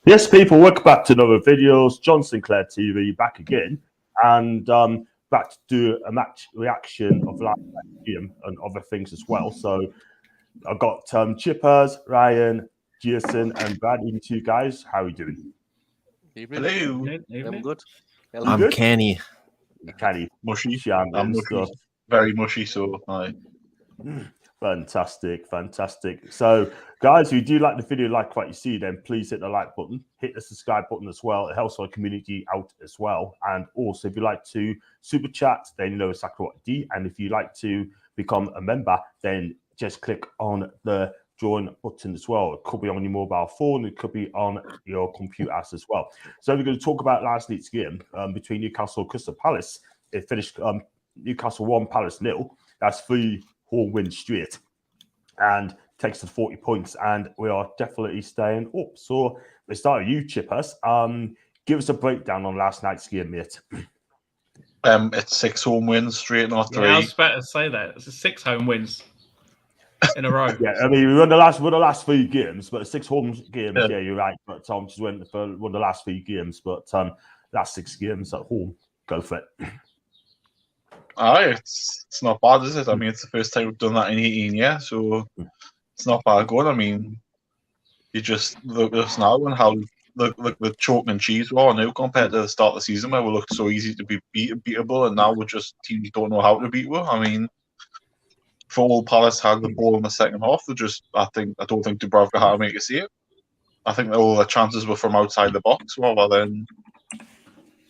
Yes, people, welcome back to another videos. John Sinclair TV back again, and back to do a match reaction of last game and other things as well. So I've got Chippers, Ryan, Jason, and Brad. You two guys, how are you doing? Hello. I'm good. I'm good? canny. Canny, Mushy. Shan, I'm mushy. stuff. Very mushy, so aye. Fantastic. So, guys, if you do like the video, like what you see, then please hit the like button, hit the subscribe button as well. It helps our community out as well. And also, if you like to super chat, then you know exactly what to do. And if you like to become a member, then just click on the join button as well. It could be on your mobile phone, it could be on your computer as well. So we're going to talk about last night's game between Newcastle and Crystal Palace. It finished Newcastle 1, Palace 0. That's 3 home wins straight and takes to 40 points, and we are definitely staying up. So let's start with you, Chippers. Give us a breakdown on last night's game, mate. It's 6 home wins straight, not 3. Yeah, I was about to say that. It's 6 home wins in a row. Yeah, I mean, we won the last 3 games, but 6 home games. Yeah, you're right. But Tom just won the last 3 games, but last 6 games at home. Go for it. Aye, it's not bad, is it? I mean, it's the first time we've done that in 18 years, so it's not bad going. I mean, you just look at us now and how the choke and cheese we are now compared to the start of the season where we looked so easy to be beatable, and now we're just teams don't know how to beat us. I mean, for all Palace had the ball in the second half, I don't think Dubravka had to make a save. I think all the chances were from outside the box rather than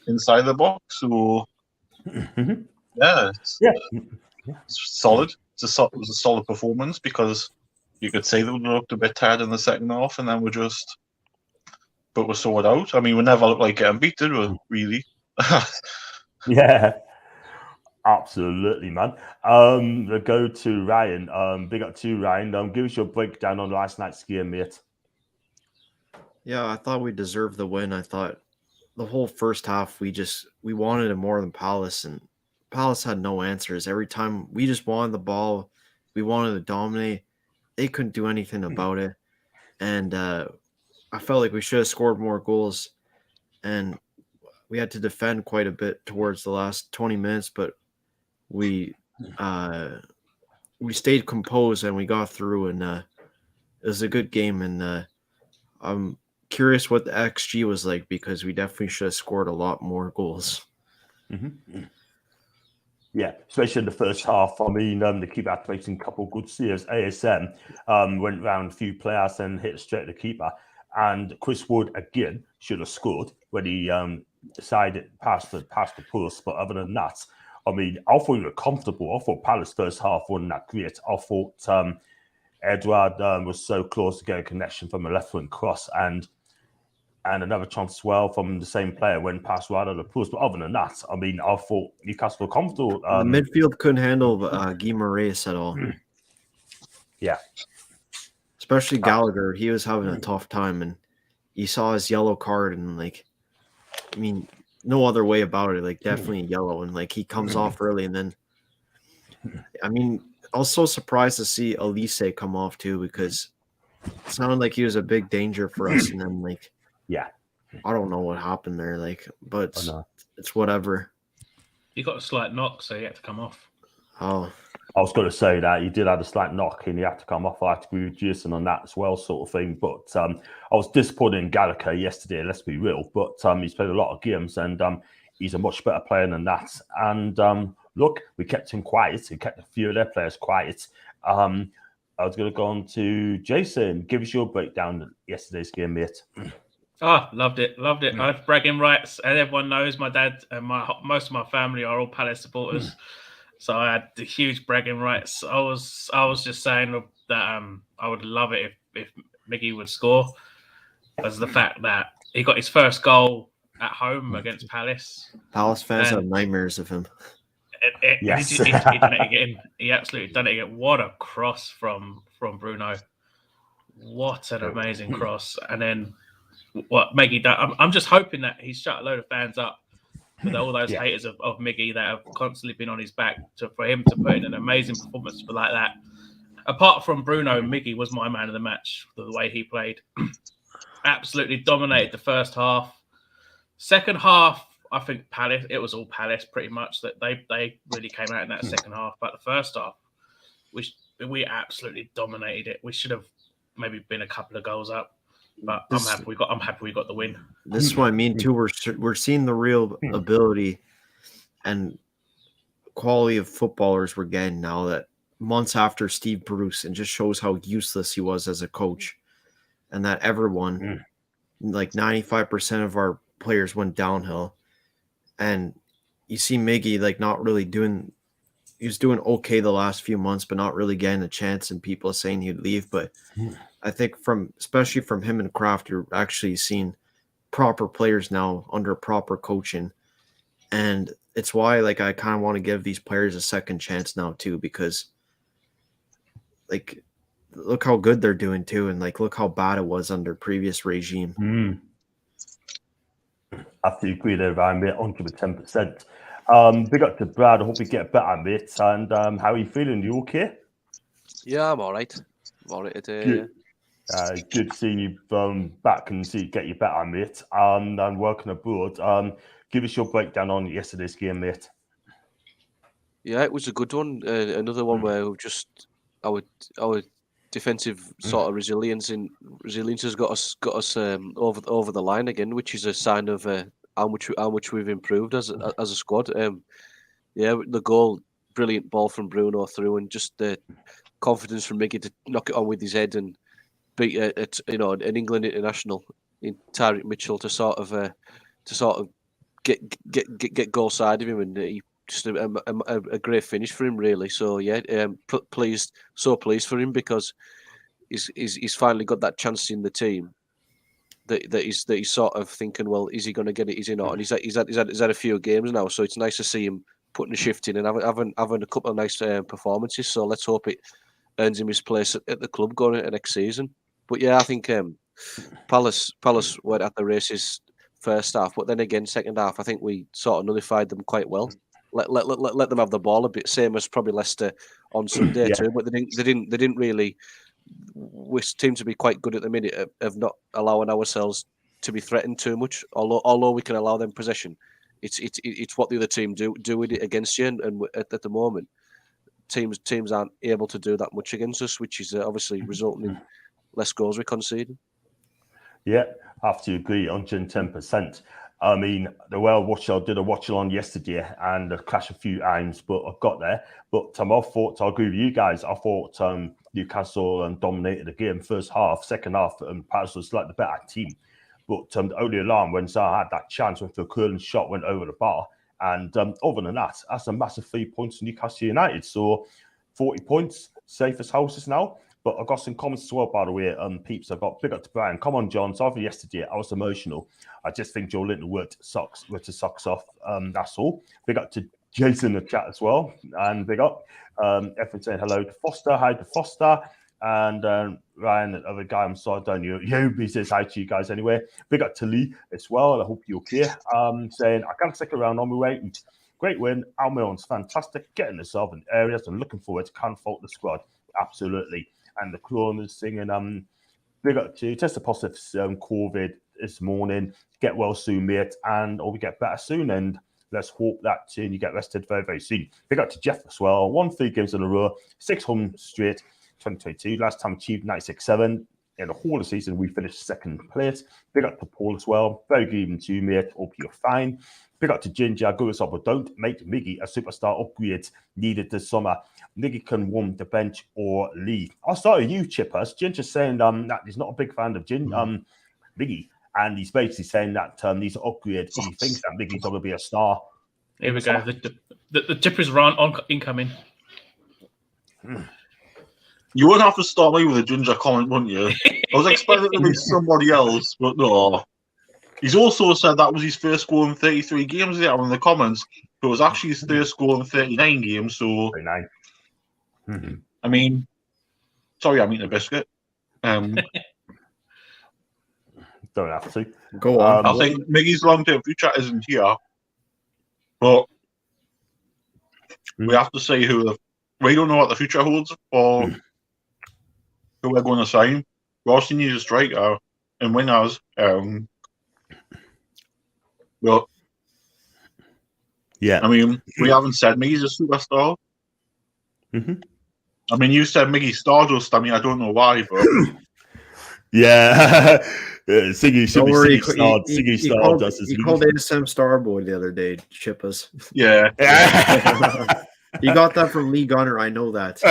inside the box. So. Yeah, it's solid. It was a solid performance because you could say that we looked a bit tired in the second half, and then but we're sorted out. I mean, we never looked like getting beat, did we? Really? Yeah, absolutely, man. We'll go to Ryan. Big up to Ryan. Give us your breakdown on last night's game, mate. Yeah, I thought we deserved the win. I thought the whole first half we wanted it more than Palace, and Palace had no answers. Every time we just wanted the ball, we wanted to dominate. They couldn't do anything about it. And I felt like we should have scored more goals. And we had to defend quite a bit towards the last 20 minutes, but we stayed composed and we got through, and it was a good game. And I'm curious what the XG was like because we definitely should have scored a lot more goals. Mm-hmm. Yeah, especially in the first half. I mean, the keeper had to make some couple of good saves. ASM went round a few players and hit straight at the keeper. And Chris Wood, again, should have scored when he decided past the post. But other than that, I mean, I thought we were comfortable. I thought Palace first half wasn't that great. I thought Edouard was so close to getting a connection from a left-wing cross and another chance as well from the same player went past right on the post. But other than that, I mean, I thought Newcastle were comfortable. The midfield couldn't handle Guimaraes at all. Yeah. Especially Gallagher. He was having a tough time, and you saw his yellow card, and, like, I mean, no other way about it. Like, definitely yellow, and, like, he comes off early, and then, I mean, I was so surprised to see Elise come off, too, because it sounded like he was a big danger for us, and then, like, yeah, I don't know what happened there, like, but it's whatever. He got a slight knock, so he had to come off. Oh, I was going to say that he did have a slight knock and he had to come off. I had to agree with Jason on that as well, sort of thing. But I was disappointed in Gallagher yesterday, let's be real. But he's played a lot of games and he's a much better player than that. And look, we kept him quiet. We kept a few of their players quiet. I was going to go on to Jason. Give us your breakdown of yesterday's game, mate. Oh, loved it. I have bragging rights, and everyone knows my dad and most of my family are all Palace supporters. So I had the huge bragging rights. I was just saying that I would love it if Miggy would score, because the fact that he got his first goal at home against Palace. Palace fans have nightmares of him. Yes. He done it again. He absolutely done it again. What a cross from Bruno. What an amazing cross. And then what Miggy done. I'm just hoping that he's shut a load of fans up with all those haters of Miggy that have constantly been on his back for him to put in an amazing performance like that. Apart from Bruno, Miggy was my man of the match, the way he played. absolutely dominated the first half. Second half, I think Palace. It was all Palace pretty much. That they really came out in that second half. But the first half, we absolutely dominated it. We should have maybe been a couple of goals up. But I'm happy we got the win. This is what I mean too. We're seeing the real ability and quality of footballers we're getting now, that months after Steve Bruce, and just shows how useless he was as a coach, and that everyone, like 95% of our players went downhill. And you see Miggy like not really doing. He was doing okay the last few months, but not really getting a chance, and people saying he'd leave. But I think especially from him and Krafth, you're actually seeing proper players now under proper coaching. And it's why like I kind of want to give these players a second chance now too, because like look how good they're doing too, and like look how bad it was under previous regime. I have to agree there, Ryan, mate, 110%. Big up to Brad. I hope you get better, mate. And how are you feeling? You okay? Yeah, I'm all right. I'm all right today. Good. Good to see you back and see you get you better, mate. And working abroad. Give us your breakdown on yesterday's game, mate. Yeah, it was a good one. Another one where our defensive sort of resilience has got us over the line again, which is a sign of how much we've improved as a squad. The goal, brilliant ball from Bruno through, and just the confidence from Miggy to knock it on with his head and beat an England international in Targett Mitchell to sort of get goal side of him, and he just a great finish for him, really. So yeah, pleased for him, because he's finally got that chance in the team that he's sort of thinking, well, is he going to get it? Is he not? And he's had a few games now, so it's nice to see him putting a shift in and having a couple of nice performances. So let's hope it earns him his place at the club going into next season. But yeah, I think Palace went at the races first half, but then again second half, I think we sort of nullified them quite well. Let them have the ball a bit, same as probably Leicester on Sunday too. But they didn't really. We seem to be quite good at the minute of not allowing ourselves to be threatened too much. Although we can allow them possession, it's what the other team do with it against you, and at the moment, teams aren't able to do that much against us, which is obviously resulting in less goals we conceded. Yeah, I have to agree, 110%. I mean, the Whale Watcher did a watch along yesterday and a clash a few times, but I got there. But I agree with you guys. I thought Newcastle dominated the game first half, second half, and Palace was like the better team. But the only alarm when Zaha had that chance when the curling shot went over the bar. And other than that, that's a massive 3 points to Newcastle United. So 40 points, safest houses now. But I got some comments as well, by the way, peeps. I got big up to Brian. Come on, John. So yesterday, I was emotional. I just think Joe Linton worked his socks off. That's all. Big up to Jason in the chat as well. And big up. Everyone saying hello to Foster. Hi to Foster. And Ryan, the other guy, I'm sorry, don't you? He says hi to you guys anyway. Big up to Lee as well. I hope you're okay. Saying, I can't stick around on my way. Great win. Aimiron's fantastic. Getting herself in areas and looking forward to can't fault the squad. Absolutely. And the Croners singing, big up to you. Test positive COVID this morning. Get well soon, mate. And we get better soon. And let's hope that you get rested very, very soon. Big up to Jeff as well. Won 3 games in a row. 6 home straight. 2022. Last time achieved 96.7. In the whole of the season, we finished second place. Big up to Paul as well. Very good evening to you, mate. Hope you're fine. Big up to Ginger. Go us up, but don't make Miggy a superstar upgrade needed this summer. Miggy can warm the bench or leave. I'll start with you, Chippers. Ginger's saying that he's not a big fan of Miggy, and he's basically saying that he's an upgrade. He thinks that Miggy's going to be a star. Here we go. The Chippers run on incoming. You would have to start me with a Ginger comment, wouldn't you? I was expecting it to be somebody else, but no. He's also said that was his first goal in 33 games there in the comments, but it was actually his first goal in 39 games. So, 39. Mm-hmm. I mean, sorry, I'm eating a biscuit. Don't have to. Go on. I think Miggy's long-term future isn't here, but we have to see we don't know what the future holds or who we're going to sign. We also need a striker. in wingers, well, Yeah. I mean, we haven't said Miggy's a superstar. Mm-hmm. I mean, you said Miggy Stardust. I mean, I don't know why, but Yeah. Siggy should Don't be worry, Siggy Stardust. he called ASM Starboy the other day, Chippas. yeah. He got that from Lee Gunner, I know that.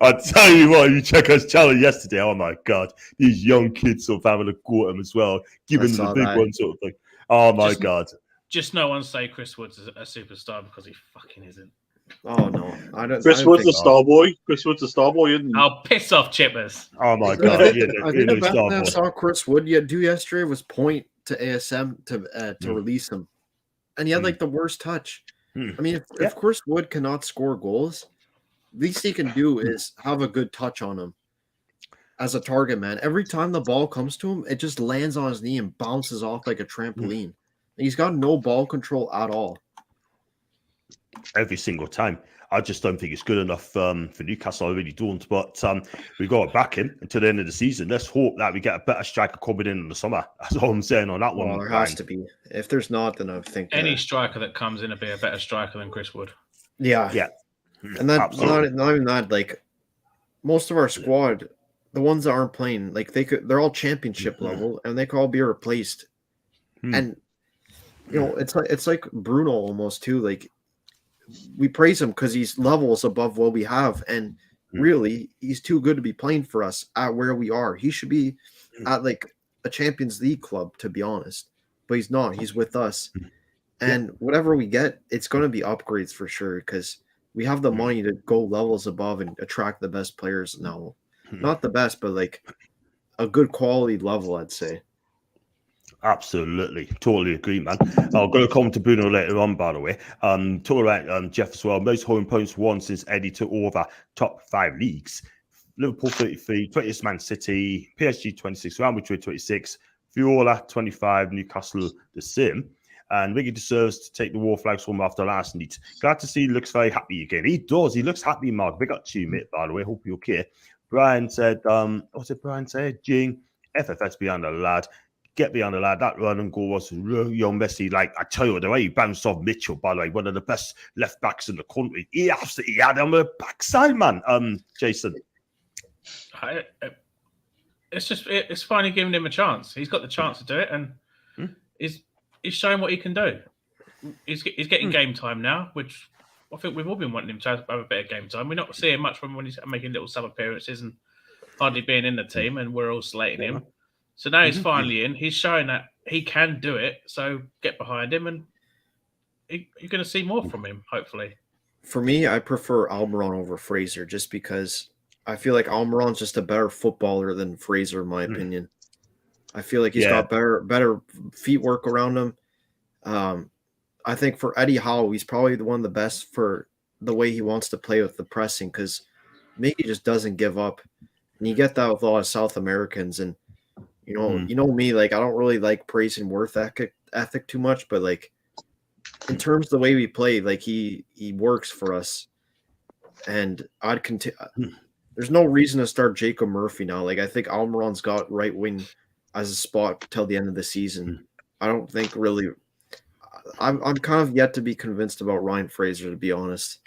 I'll tell you what, you check his channel yesterday. Oh my god, these young kids sort of having a go at him as well, giving them the big one sort of thing. Oh my god. Just no one say Chris Wood's a superstar because he fucking isn't. Oh no, I don't. Chris Wood's a star boy. Chris Wood's a star boy, isn't he? I'll piss off Chippers. Oh my god. I think the best thing I saw Chris Wood do yesterday was point to ASM to release him, and he had like the worst touch. I mean, if Chris Wood cannot score goals, least he can do is have a good touch on him as a target man. Every time the ball comes to him, it just lands on his knee and bounces off like a trampoline. He's got no ball control at all. Every single time. I just don't think it's good enough for Newcastle. I really don't. But we've got to back him until the end of the season. Let's hope that we get a better striker coming in the summer. That's all I'm saying on that one. Well, there has to be. If there's not, then I think any striker that comes in will be a better striker than Chris Wood. Yeah. And that not even that, like most of our squad, the ones that aren't playing, like they're all championship level and they could all be replaced. And you know, it's like Bruno almost too. Like we praise him because he's levels above what we have, and really he's too good to be playing for us at where we are. He should be at like a Champions League club, to be honest, but he's not. He's with us, and whatever we get, it's going to be upgrades for sure because we have the money to go levels above and attract the best players now. Not the best, but like a good quality level, I'd say. Absolutely. Totally agree, man. I'll go to comment to Bruno later on, by the way. Talk about Jeff as well. Most home points won since Eddie took over top 5 leagues. Liverpool 33, 20th Man City, PSG 26, Real Madrid 26, Viola 25, Newcastle the same. And Miggy deserves to take the war flags home after last night. Glad to see he looks very happy again. He does. He looks happy, Mark. Big up to you, mate, by the way. Hope you're okay. Brian said, what's it Brian said? Jing, FFS behind the lad. Get behind the lad. That run and goal was young Messi. Like, I tell you, the way he bounced off Mitchell, by the way, one of the best left backs in the country. He absolutely had him on the backside, man. Jason. It's finally giving him a chance. He's got the chance to do it, and he's showing what he can do. He's getting game time now, which I think we've all been wanting him to have a bit of game time. We're not seeing much from when he's making little sub appearances and hardly being in the team, and we're all slating him. So now he's finally in. He's showing that he can do it. So get behind him, and you're going to see more from him, hopefully. For me, I prefer Aimiron over Fraser just because I feel like Almiron's just a better footballer than Fraser, in my opinion. I feel like he's got better feet work around him. I think for Eddie Howe, he's probably one of the best for the way he wants to play with the pressing because Miggy just doesn't give up. And you get that with a lot of South Americans. And, you know me, like I don't really like praising work ethic too much, but like in terms of the way we play, like he works for us. And I'd continue. There's no reason to start Jacob Murphy now. Like I think Almiron's got right wing as a spot till the end of the season. I don't think really. I'm kind of yet to be convinced about Ryan Fraser, to be honest.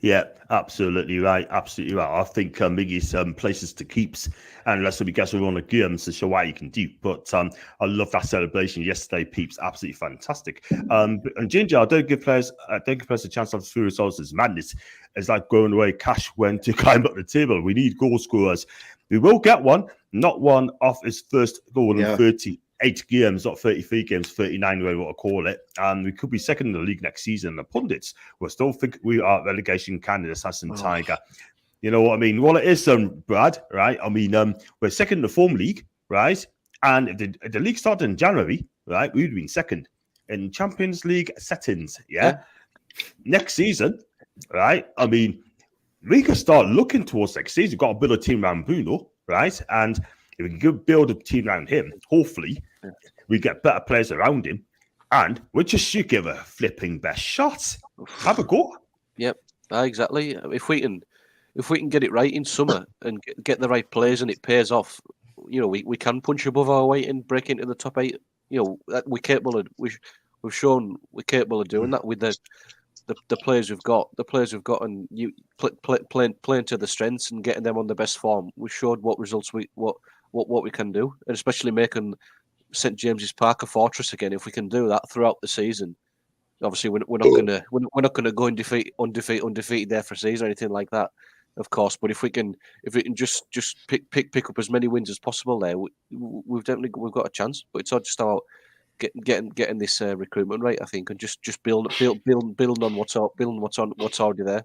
Yeah, absolutely right. Absolutely right. I think Miggy's places to keeps, and let's we get on the games to show what you can do. But I love that celebration yesterday, peeps. Absolutely fantastic. And Ginger, I don't give players a chance to have through results as madness. It's like going away cash when to climb up the table. We need goal scorers. We will get one, not one off his first goal in 38 games, not 33 games, 39, whatever you want to call it. And we could be second in the league next season. The pundits will still think we are relegation candidates, Hassan Tiger. You know what I mean? Well, it is, Brad, right? I mean, we're second in the form league, right? And if the league started in January, right, we would have been second in Champions League settings, next season, right? I mean, we can start looking towards next season. We've got to build a team around Bruno, right? And if we can build a team around him, hopefully we get better players around him, and we just should give a flipping best shot. Have a go. Yep, exactly. If we can if we can get it right in summer and get the right players and it pays off, we can punch above our weight and break into the top 8. We're capable of. We've shown we're capable of doing that with the players we've got. The players we've got, and you playing to the strengths and getting them on the best form. We showed what results what we can do, and especially making St James's Park a fortress again. If we can do that throughout the season, obviously we're not gonna go undefeated there for a season or anything like that, of course. But if we can just pick up as many wins as possible there, we've got a chance. But it's all just about getting this recruitment right, I think, and just build on what's already there.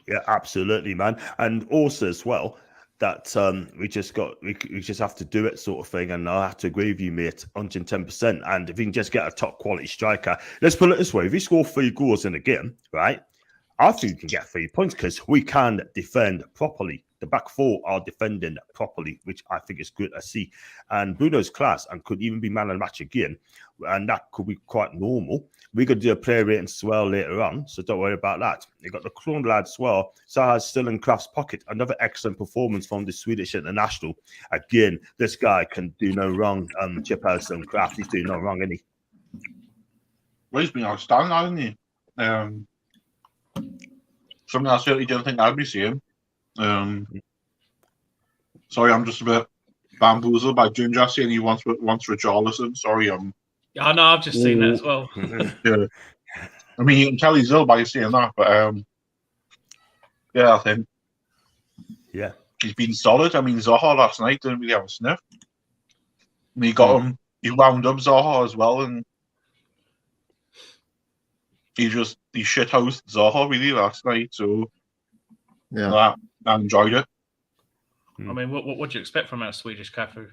Yeah, absolutely, man. And also as well that we just have to do it, sort of thing. And I have to agree with you, mate, 110%. And if we can just get a top quality striker, let's put it this way: if we score 3 goals in a game, right, I think we can get 3 points because we can defend properly. The back 4 are defending properly, which I think is good to see. And Bruno's class and could even be man of the match again. And that could be quite normal. We could do a player rating as well later on, so don't worry about that. You got the Clone lad as well. Zaha's still in Krafth's pocket. Another excellent performance from the Swedish international. Again, this guy can do no wrong. Chip House and Krafth, he's doing no wrong, isn't he? Well, he's been outstanding, hasn't he? Something I certainly didn't think I'd be seeing. Sorry, I'm just a bit bamboozled by Ginger saying he wants Richarlison. Sorry, I know, I've just seen that as well. Yeah. I mean, you can tell he's ill by saying that, but yeah, I think he's been solid. I mean, Zaha last night didn't really have a sniff. And he got him. He wound up Zaha as well, and he shithoused Zaha really last night. So yeah, I enjoyed it. I mean, what do you expect from our Swedish Cafu?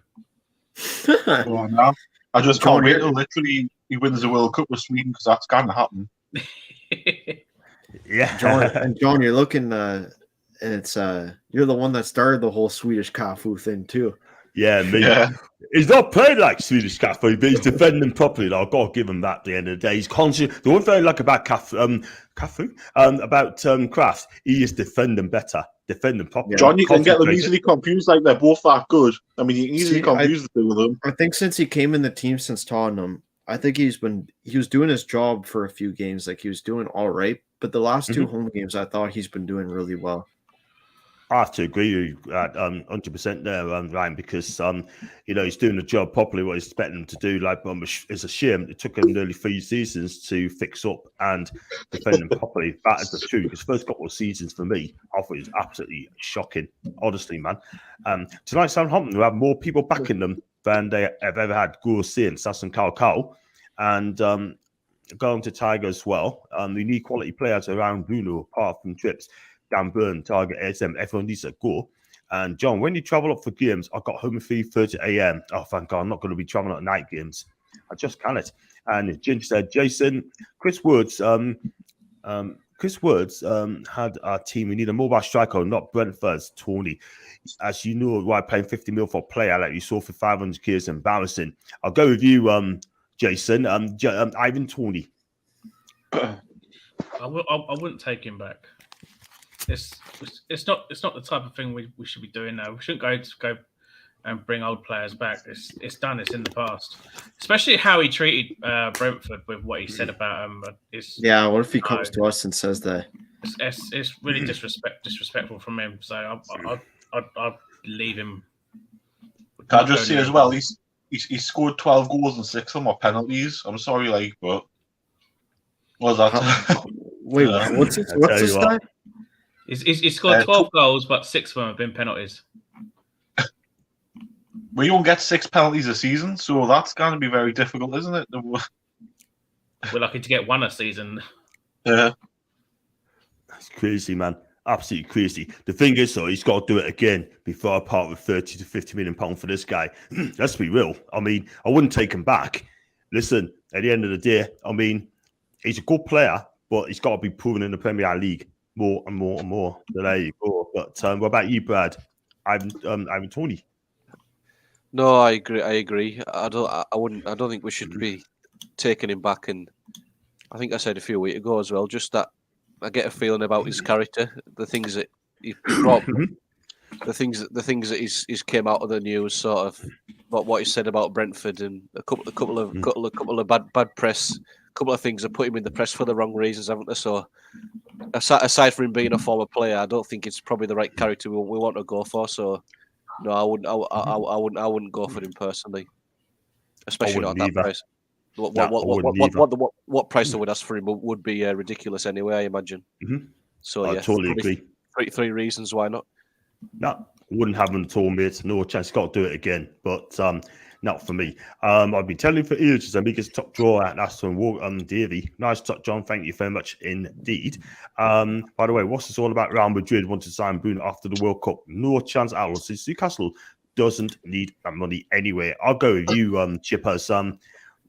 Well, no, I just can't wait till literally he wins the World Cup with Sweden, because that's going to happen. Yeah, John, you're looking, and it's you're the one that started the whole Swedish Cafu thing too. Yeah, me. Yeah. He's not playing like Swedish Cafu, but he's defending properly. Though. I've got to give him that at the end of the day. He's conscious. The one thing I like about Krafth, he is defending better, defending properly. John, you can get them easily confused, like they're both that good. I mean, you can easily confuse the two of them. I think since he came in the team since Tottenham, I think he was doing his job for a few games. Like, he was doing all right, but the last 2 home games, I thought he's been doing really well. I have to agree with you at 100% there, Ryan, because he's doing the job properly, what he's expecting him to do. Like, it's a shame it took him nearly 3 seasons to fix up and defend him properly. That is the truth. His first couple of seasons for me, I thought it was absolutely shocking. Honestly, man. Tonight, Southampton will have more people backing them than they have ever had. Guru Sin, Sasson Kao, and going to Tiger as well. We need quality players around Bruno, apart from trips. Dan Burn, Targett, SM, everyone needs to go. And John, when you travel up for games, I got home at 3:30 a.m. Oh, thank God, I'm not going to be traveling at night games. I just can't. And Ginger said, Jason, Chris Woods had our team. We need a mobile striker, not Brentford's Toney. As you know, why paying 50 mil for a player like you saw for 500k is embarrassing. I'll go with you, Jason. Ivan Toney. I wouldn't take him back. It's not the type of thing we should be doing now. We shouldn't go and bring old players back. It's done. It's in the past. Especially how he treated Brentford with what he said about him. What if he comes to us and says that? It's really disrespectful from him. So I'd leave him. Can I just say as well, he scored 12 goals and 6 of them are penalties. I'm sorry, but what was that? Wait, what's this guy? He's scored 12 goals, but 6 of them have been penalties. We don't get 6 penalties a season, so that's going to be very difficult, isn't it? We're lucky to get 1 a season. Yeah. That's crazy, man. Absolutely crazy. The thing is, though, he's got to do it again before I part with 30 to 50 million pounds for this guy. Let's be real. I mean, I wouldn't take him back. Listen, at the end of the day, I mean, he's a good player, but he's got to be proven in the Premier League. More and more and more. So there you go. But what about you, Brad? I'm Toney. No, I agree. I don't think we should be taking him back. And I think I said a few weeks ago as well. Just that I get a feeling about his character, the things that he brought the things that he's came out of the news, sort of what he said about Brentford and a couple of bad press, a couple of things that put him in the press for the wrong reasons, haven't they? So aside from him being a former player, I don't think it's probably the right character we want to go for. So no, I wouldn't go for him personally, especially not at that price. What price I would ask for him would be ridiculous anyway, I imagine. So I totally agree. Three reasons why not. No, wouldn't have him at all, mate. No chance. Got to do it again, but not for me. I've been telling you for ages. I think it's top draw at Aston Davey. Nice touch, John. Thank you very much indeed. By the way, what's this all about? Real Madrid want to sign Bruno after the World Cup. No chance at all. Since Newcastle doesn't need that money anyway. I'll go with you, Chippers.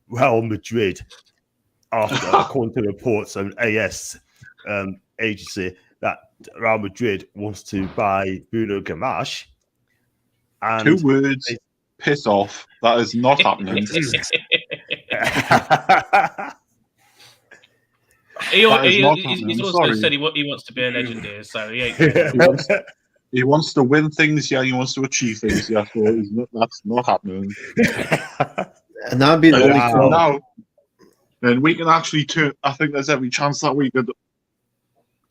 Real Madrid, after according to reports on AS agency, that Real Madrid wants to buy Bruno Guimaraes. And 2 words, piss off. That is not happening. He's also said he wants to be a legendary, so he ain't he wants to win things, yeah, he wants to achieve things, yeah, so that's not happening. And that'd be the only club. Now, and we can actually turn, I think there's every chance that we could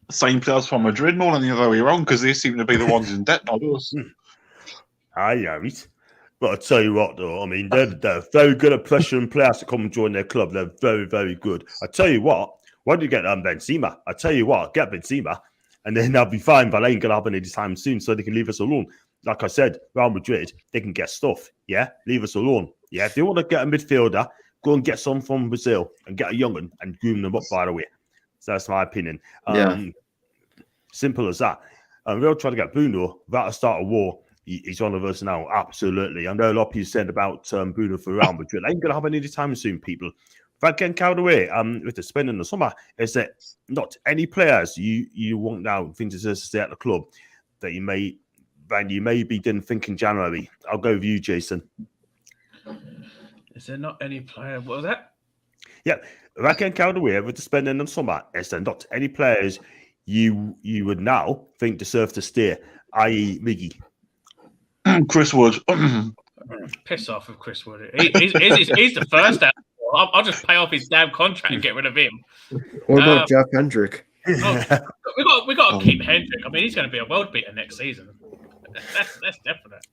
sign players from Madrid more than the other way around, because they seem to be the ones in debt, not us. Aye, right. But I tell you what, though, I mean, they're very good at pressuring players to come and join their club. They're very, very good. I tell you what, why don't you get Benzema? I tell you what, get Benzema, and then they'll be fine, but that ain't going to happen anytime soon, so they can leave us alone. Like I said, Real Madrid, they can get stuff, yeah? Leave us alone. Yeah, if they want to get a midfielder, go and get some from Brazil and get a young'un and groom them up, by the way. So that's my opinion. Simple as that. We'll try to get Bruno without a start of war. He's one of us now, absolutely. I know a lot of people said about Bruno for Real Madrid. Ain't going to happen anytime soon, people. Without getting carried away with the spending the summer, is that not any players you want now think deserves to stay at the club that you maybe didn't think in January. I'll go with you, Jason. Is there not any player? What was that? Yeah, without getting carried away with the spending the summer, is there not any players you would now think deserve to stay, i.e. Miggy? Chris Wood. Piss off with Chris Wood. He's the first out. I'll just pay off his damn contract and get rid of him. What about Jeff Hendrick? We got to keep Hendrick. I mean, he's going to be a world beater next season. That's definite.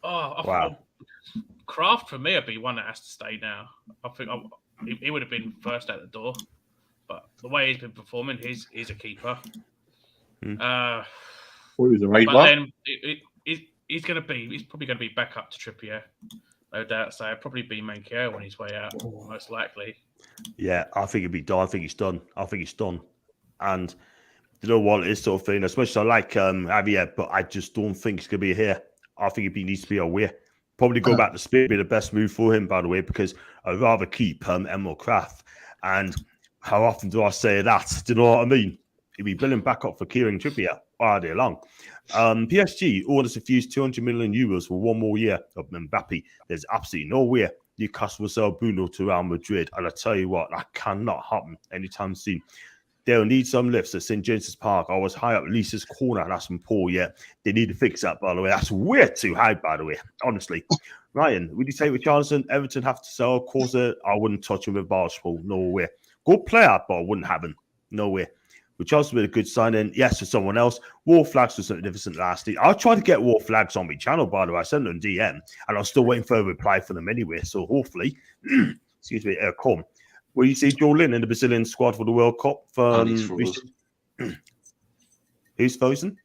Wow. Krafth for me would be one that has to stay now. I think he would have been first out the door, but the way he's been performing, he's a keeper. He's a right but one. Then he's probably going to be back up to Trippier, no doubt. So it'll probably be Manquillo on his way out, most likely. Yeah, I think it'd be done. I think he's done. And you know what, it's sort of thing. As much as I like Javier, but I just don't think he's going to be here. I think he needs to be away. Probably go back to Spain would be the best move for him, by the way, because I'd rather keep Emil Krafth. And how often do I say that? Do you know what I mean? He'd be brilliant backup for Kieran Trippier all day long. PSG orders to fuse 200 million euros for 1 more year of Mbappe. There's absolutely no way Newcastle will sell Bruno to Real Madrid. And I tell you what, that cannot happen anytime soon. They'll need some lifts at St. James's Park. I was high up Lisa's corner. That's from Paul. Yeah, they need to fix that, by the way. That's way too high, by the way, honestly. Ryan, would you say with Johnson, Everton have to sell Corsa? I wouldn't touch him with Barcelona. No way. Good player, but I wouldn't have him. No way. With Johnson with a good signing, yes, for someone else. War Flags was magnificent last year. I'll try to get War Flags on my channel, by the way. I sent them DM, and I'm still waiting for a reply from them anyway. So hopefully, excuse me, come. Will you see Joe Lynn in the Brazilian squad for the World Cup? Who's frozen?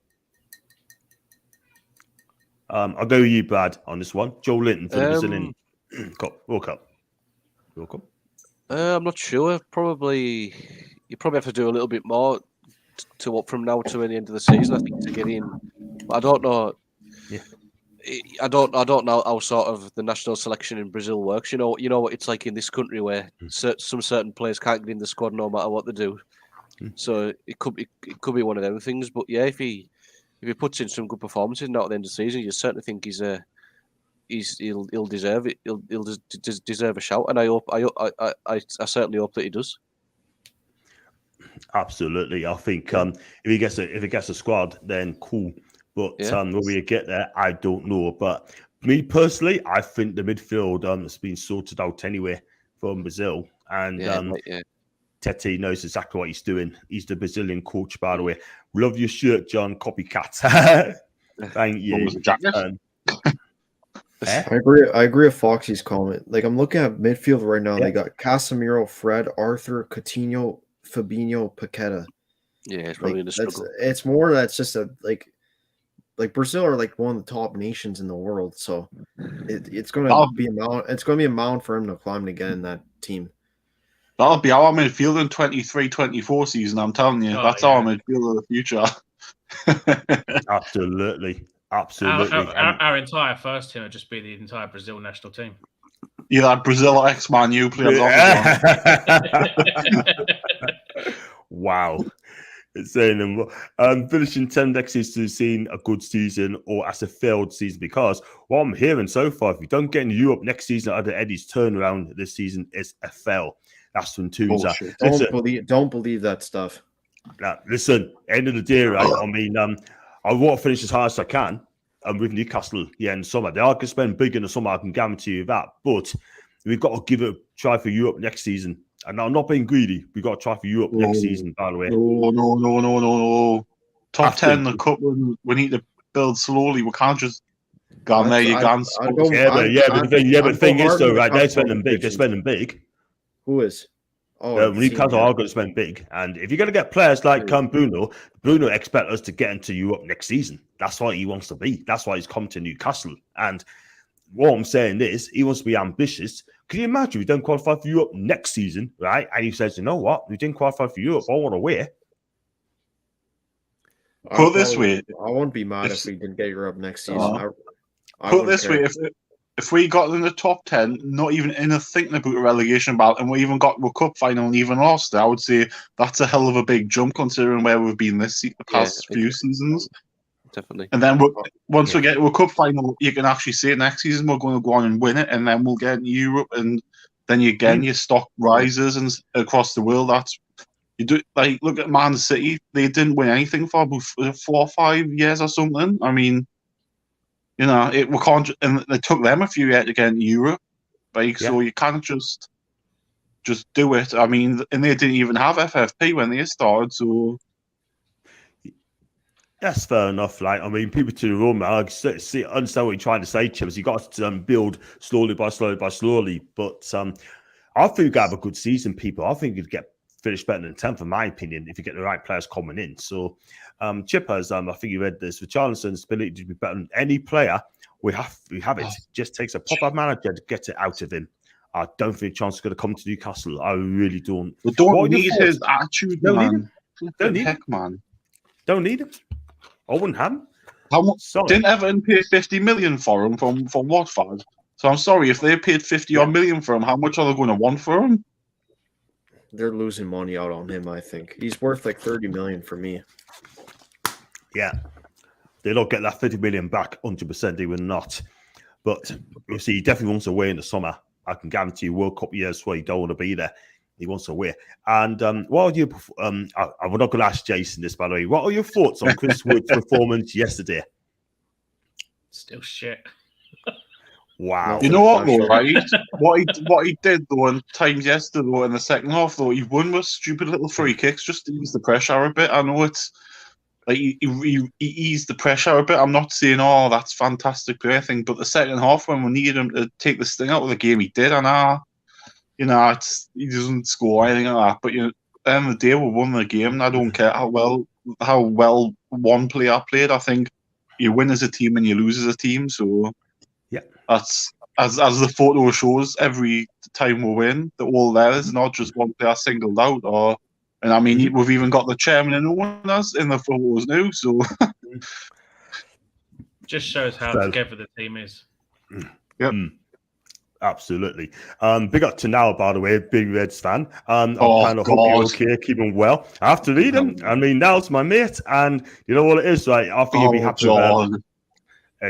I'll go with you, Brad, on this one. Joe Linton for the Brazilian World Cup. I'm not sure. You probably have to do a little bit more to up from now to the end of the season, I think, to get in. But I don't know. Yeah. I don't know how sort of the national selection in Brazil works. You know what it's like in this country where some certain players can't get in the squad no matter what they do. So it could be one of them things. But yeah, if he puts in some good performances now at the end of the season, you certainly think he'll deserve it. He'll deserve a shout, and I certainly hope that he does. Absolutely. I think if he gets a squad, then cool. But will we get there? I don't know. But me personally, I think the midfield has been sorted out anyway from Brazil. And Tete knows exactly what he's doing. He's the Brazilian coach, by the way. Love your shirt, John. Copycat. Thank you. I agree with Foxy's comment. Like, I'm looking at midfield right now. They got Casemiro, Fred, Arthur, Coutinho, Fabinho, Paqueta. Yeah, it's probably in the struggle. It's more that's just like Brazil are like one of the top nations in the world. So it's going to be a mound for him to climb to get in that team. That'll be our midfield in 23-24 season. I'm telling you, that's our midfield of the future. Absolutely. Absolutely. Our entire first team would just be the entire Brazil national team. Yeah, that Brazil ex-Man U players. Wow. It's saying finishing 10 next season to seeing a good season or as a failed season, because what I'm hearing so far, if we don't get in Europe next season, under Eddie's turnaround this season is a fail. That's from Toon. Don't believe that stuff. Now, listen, end of the day, right? I mean, I want to finish as hard as I can. With Newcastle, in the summer. They are going to spend big in the summer, I can guarantee you that. But we've got to give it a try for Europe next season. And I'm not being greedy. We've got to try for Europe next season, by the way. No. Top 10 in the cup, we need to build slowly. We can't just go there. You can't. But the thing is, though, right? They're spending big. They're spending big. Who is? Newcastle are going to spend big. And if you're going to get players like Bruno expects us to get into Europe next season. That's what he wants to be. That's why he's come to Newcastle. And what I'm saying is, he wants to be ambitious. Can you imagine we don't qualify for Europe next season, right? And he says, you know what? We didn't qualify for Europe. I want to win. Put this way. I won't be mad if we didn't get Europe next season. Put this way. If we got in the top 10, not even in a thinking about a relegation battle, and we even got the cup final and even lost, I would say that's a hell of a big jump considering where we've been the past few seasons. Definitely. And then once we get to a cup final, you can actually say next season we're going to go on and win it, and then we'll get in Europe, and then your stock rises and across the world. That's you do. Like, look at Man City; they didn't win anything for about 4 or 5 years or something. I mean, we can't, and it took them a few years to get in Europe. So you can't just do it. I mean, and they didn't even have FFP when they started, so. That's fair enough. Like, I mean, people to the room, I understand what you're trying to say, Chips. You got to build slowly by slowly. But I think you got to have a good season, people. I think you'd finish better than 10th, in my opinion, if you get the right players coming in. So, Chippers, I think you read this. For Charleston's ability to be better than any player, we have it. It just takes a proper manager to get it out of him. I don't think Chance is going to come to Newcastle. I really don't. We don't need his attitude, man. Don't need him, man. Don't need him. I wouldn't have him. How much? Didn't Everton pay 50 million for him from Watford? So I'm sorry, if they paid 50 odd million for him, how much are they going to want for him? They're losing money out on him, I think. He's worth like 30 million for me. Yeah. They don't get that 50 million back 100%. They will not. But you see, he definitely wants away in the summer. I can guarantee you World Cup years where he don't want to be there. He wants to win. And what are you? I'm not going to ask Jason this, by the way. What are your thoughts on Chris Wood's performance yesterday? Still shit. Wow. You know what, though, right? what he did, though, in times yesterday, though, in the second half, though, he won with stupid little free kicks just to ease the pressure a bit. I know it's like he eased the pressure a bit. I'm not saying, oh, that's fantastic or anything, but the second half, when we needed him to take the sting out of the game, he did. And he doesn't score anything like that. But at the end of the day, we won the game, and I don't care how well one player played. I think you win as a team and you lose as a team. So yeah, that's as the photo shows. Every time we win, they're all there. It's not just one player singled out. And I mean, we've even got the chairman and owners in the photos now. So just shows how together the team is. Yep. Absolutely. Big up to Now, by the way, big Reds fan. I kind of hope you're okay, keeping well. I have to read him. I mean, Now's my mate, and you know what it is, right? I think you'll be happy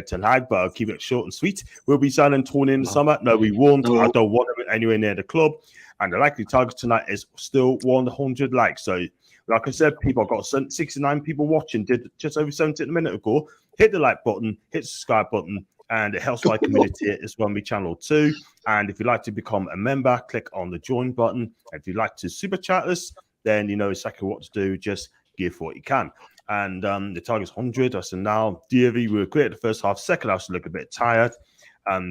tonight, but I'll keep it short and sweet. We'll be signing Toney in the summer. No, we won't. I don't want him anywhere near the club. And the likely target tonight is still 100 likes. So Like I said, people, I've got 69 people watching, did just over 70 a minute ago. Hit the like button, hit the subscribe button, and it helps my community as well on my channel too. And if you'd like to become a member, click on the join button. If you'd like to super chat us, then you know exactly what to do. Just give what you can. And the target's 100. I said, now, DV, we were great at the first half. Second half, look a bit tired.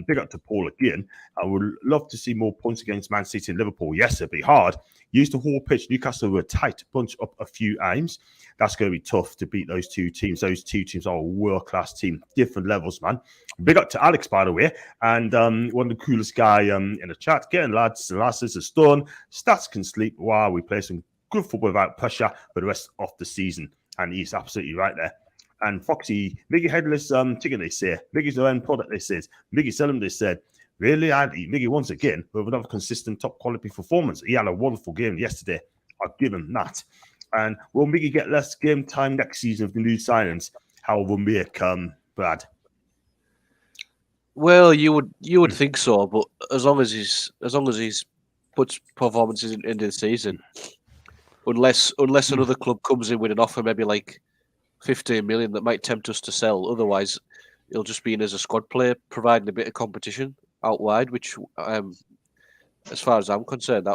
Big up to Paul again. I would love to see more points against Man City and Liverpool. Yes, it'd be hard. Use the whole pitch. Newcastle were tight, bunch up a few aims. That's going to be tough to beat those two teams. Those two teams are a world-class team, different levels, man. Big up to Alex, by the way, and one of the coolest guy in the chat. Getting lads and lasses is done. Stats can sleep while we play some good football without pressure for the rest of the season. And he's absolutely right there. And Foxy, Miggy headless chicken, they say. Miggy's their own product, they said. Miggy Selim, they said. Really, Andy? Miggy once again with another consistent top quality performance. He had a wonderful game yesterday. I'll give him that. And will Miggy get less game time next season of the new signings? How will make Brad? Well, you would think so, but as long as he's puts performances into the season, unless another club comes in with an offer maybe like 15 million that might tempt us to sell. Otherwise, he'll just be in as a squad player, providing a bit of competition out wide. Which, as far as I'm concerned,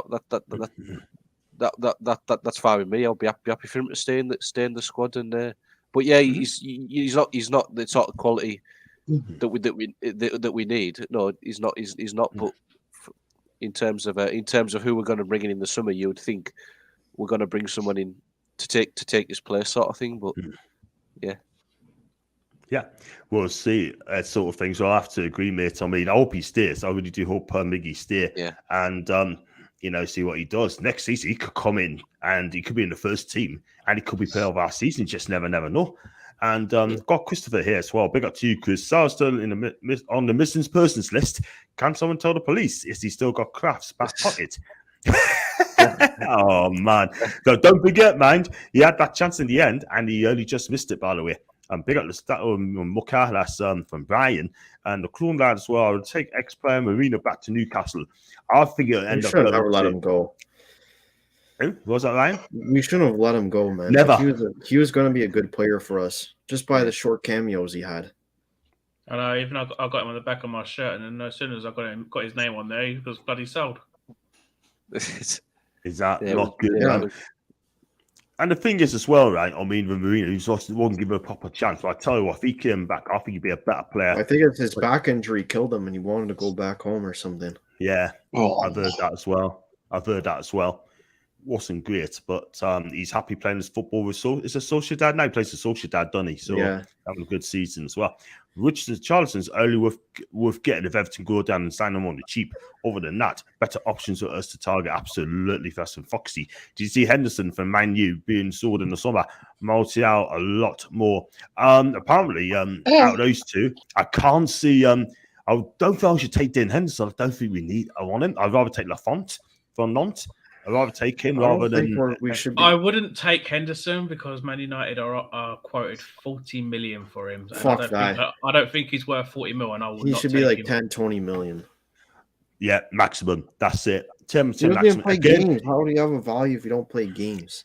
that's fine with me. I'll be happy for him to stay in the squad. And but yeah, he's not the sort of quality that we need. No, he's not. But in terms of who we're going to bring in the summer, you would think we're going to bring someone in to take his place, sort of thing. But yeah, we'll see sort of thing. So I have to agree, mate. I mean, I hope he stays. I really do hope Miggy stay. Yeah. And see what he does next season. He could come in and he could be in the first team, and he could be player of our season. Just never know. And got Christopher here as well. Big up to you, Chris. Sarah's still on the missing persons list. Can someone tell the police? Is he still got Krafth's back pocket? Oh man! So don't forget, mind he had that chance in the end, and he only just missed it. By the way, big up the stat Mukalas from Brian and the Clone lad as well. I would take ex-player Marino back to Newcastle. I think it'll end up. Should never let him go. Was that Ryan? We shouldn't have let him go, man. Never. He was going to be a good player for us just by the short cameos he had. I know. Even I got him on the back of my shirt, and then as soon as I got his name on there, he was bloody sold. Is that not good? Yeah. And the thing is as well, right? I mean, with Marino, he wasn't given a proper chance. But I tell you what, if he came back, I think he'd be a better player. I think it's his back injury killed him, and he wanted to go back home or something. Yeah, I've heard that as well. Wasn't great, but he's happy playing his football with it's a Sociedad now. He plays for Sociedad, doesn't he? So having a good season as well. Richardson Charlton's only worth getting if Everton go down and sign them on the cheap. Other than that, better options for us to target. Absolutely, Fast and Foxy. Did you see Henderson from Man U being sold in the summer? Martial a lot more. Apparently, out of those two, I can't see. I don't think I should take Dean Henderson. I don't think I want him. I'd rather take Lafont from Nantes. I'd rather take him rather than. I wouldn't take Henderson because Man United are quoted 40 million for him. Fuck that. I don't think he's worth 40 mil, and I would. He should be like 10, 20 million. Yeah, maximum. That's it. 10 maximum. Play Again, games. How do you have a value if you don't play games?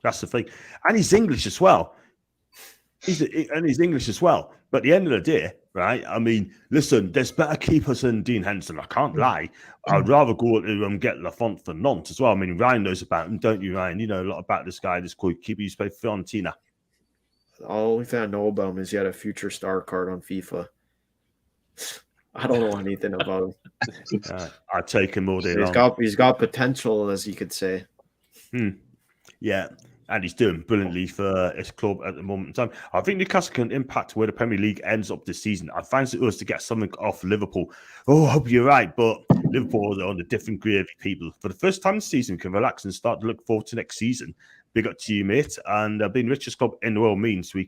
That's the thing, and he's English as well. He's English as well. But at the end of the day, right? I mean, listen, there's better keepers than Dean Henderson. I can't lie. I'd rather go to get Lafont for Nantes as well. I mean, Ryan knows about him, don't you, Ryan? You know a lot about this guy, this goalkeeper. He used to play for Fiorentina. The only thing I know about him is he had a future star card on FIFA. I don't know anything about him. I'd take him all day long. He's got potential, as you could say. Yeah. And he's doing brilliantly for his club at the moment in time. I think Newcastle can impact where the Premier League ends up this season. I fancy us to get something off Liverpool. Oh, I hope you're right, but Liverpool are on a different gravy, people. For the first time this season, we can relax and start to look forward to next season. Big up to you, mate. And being the richest club in the world means we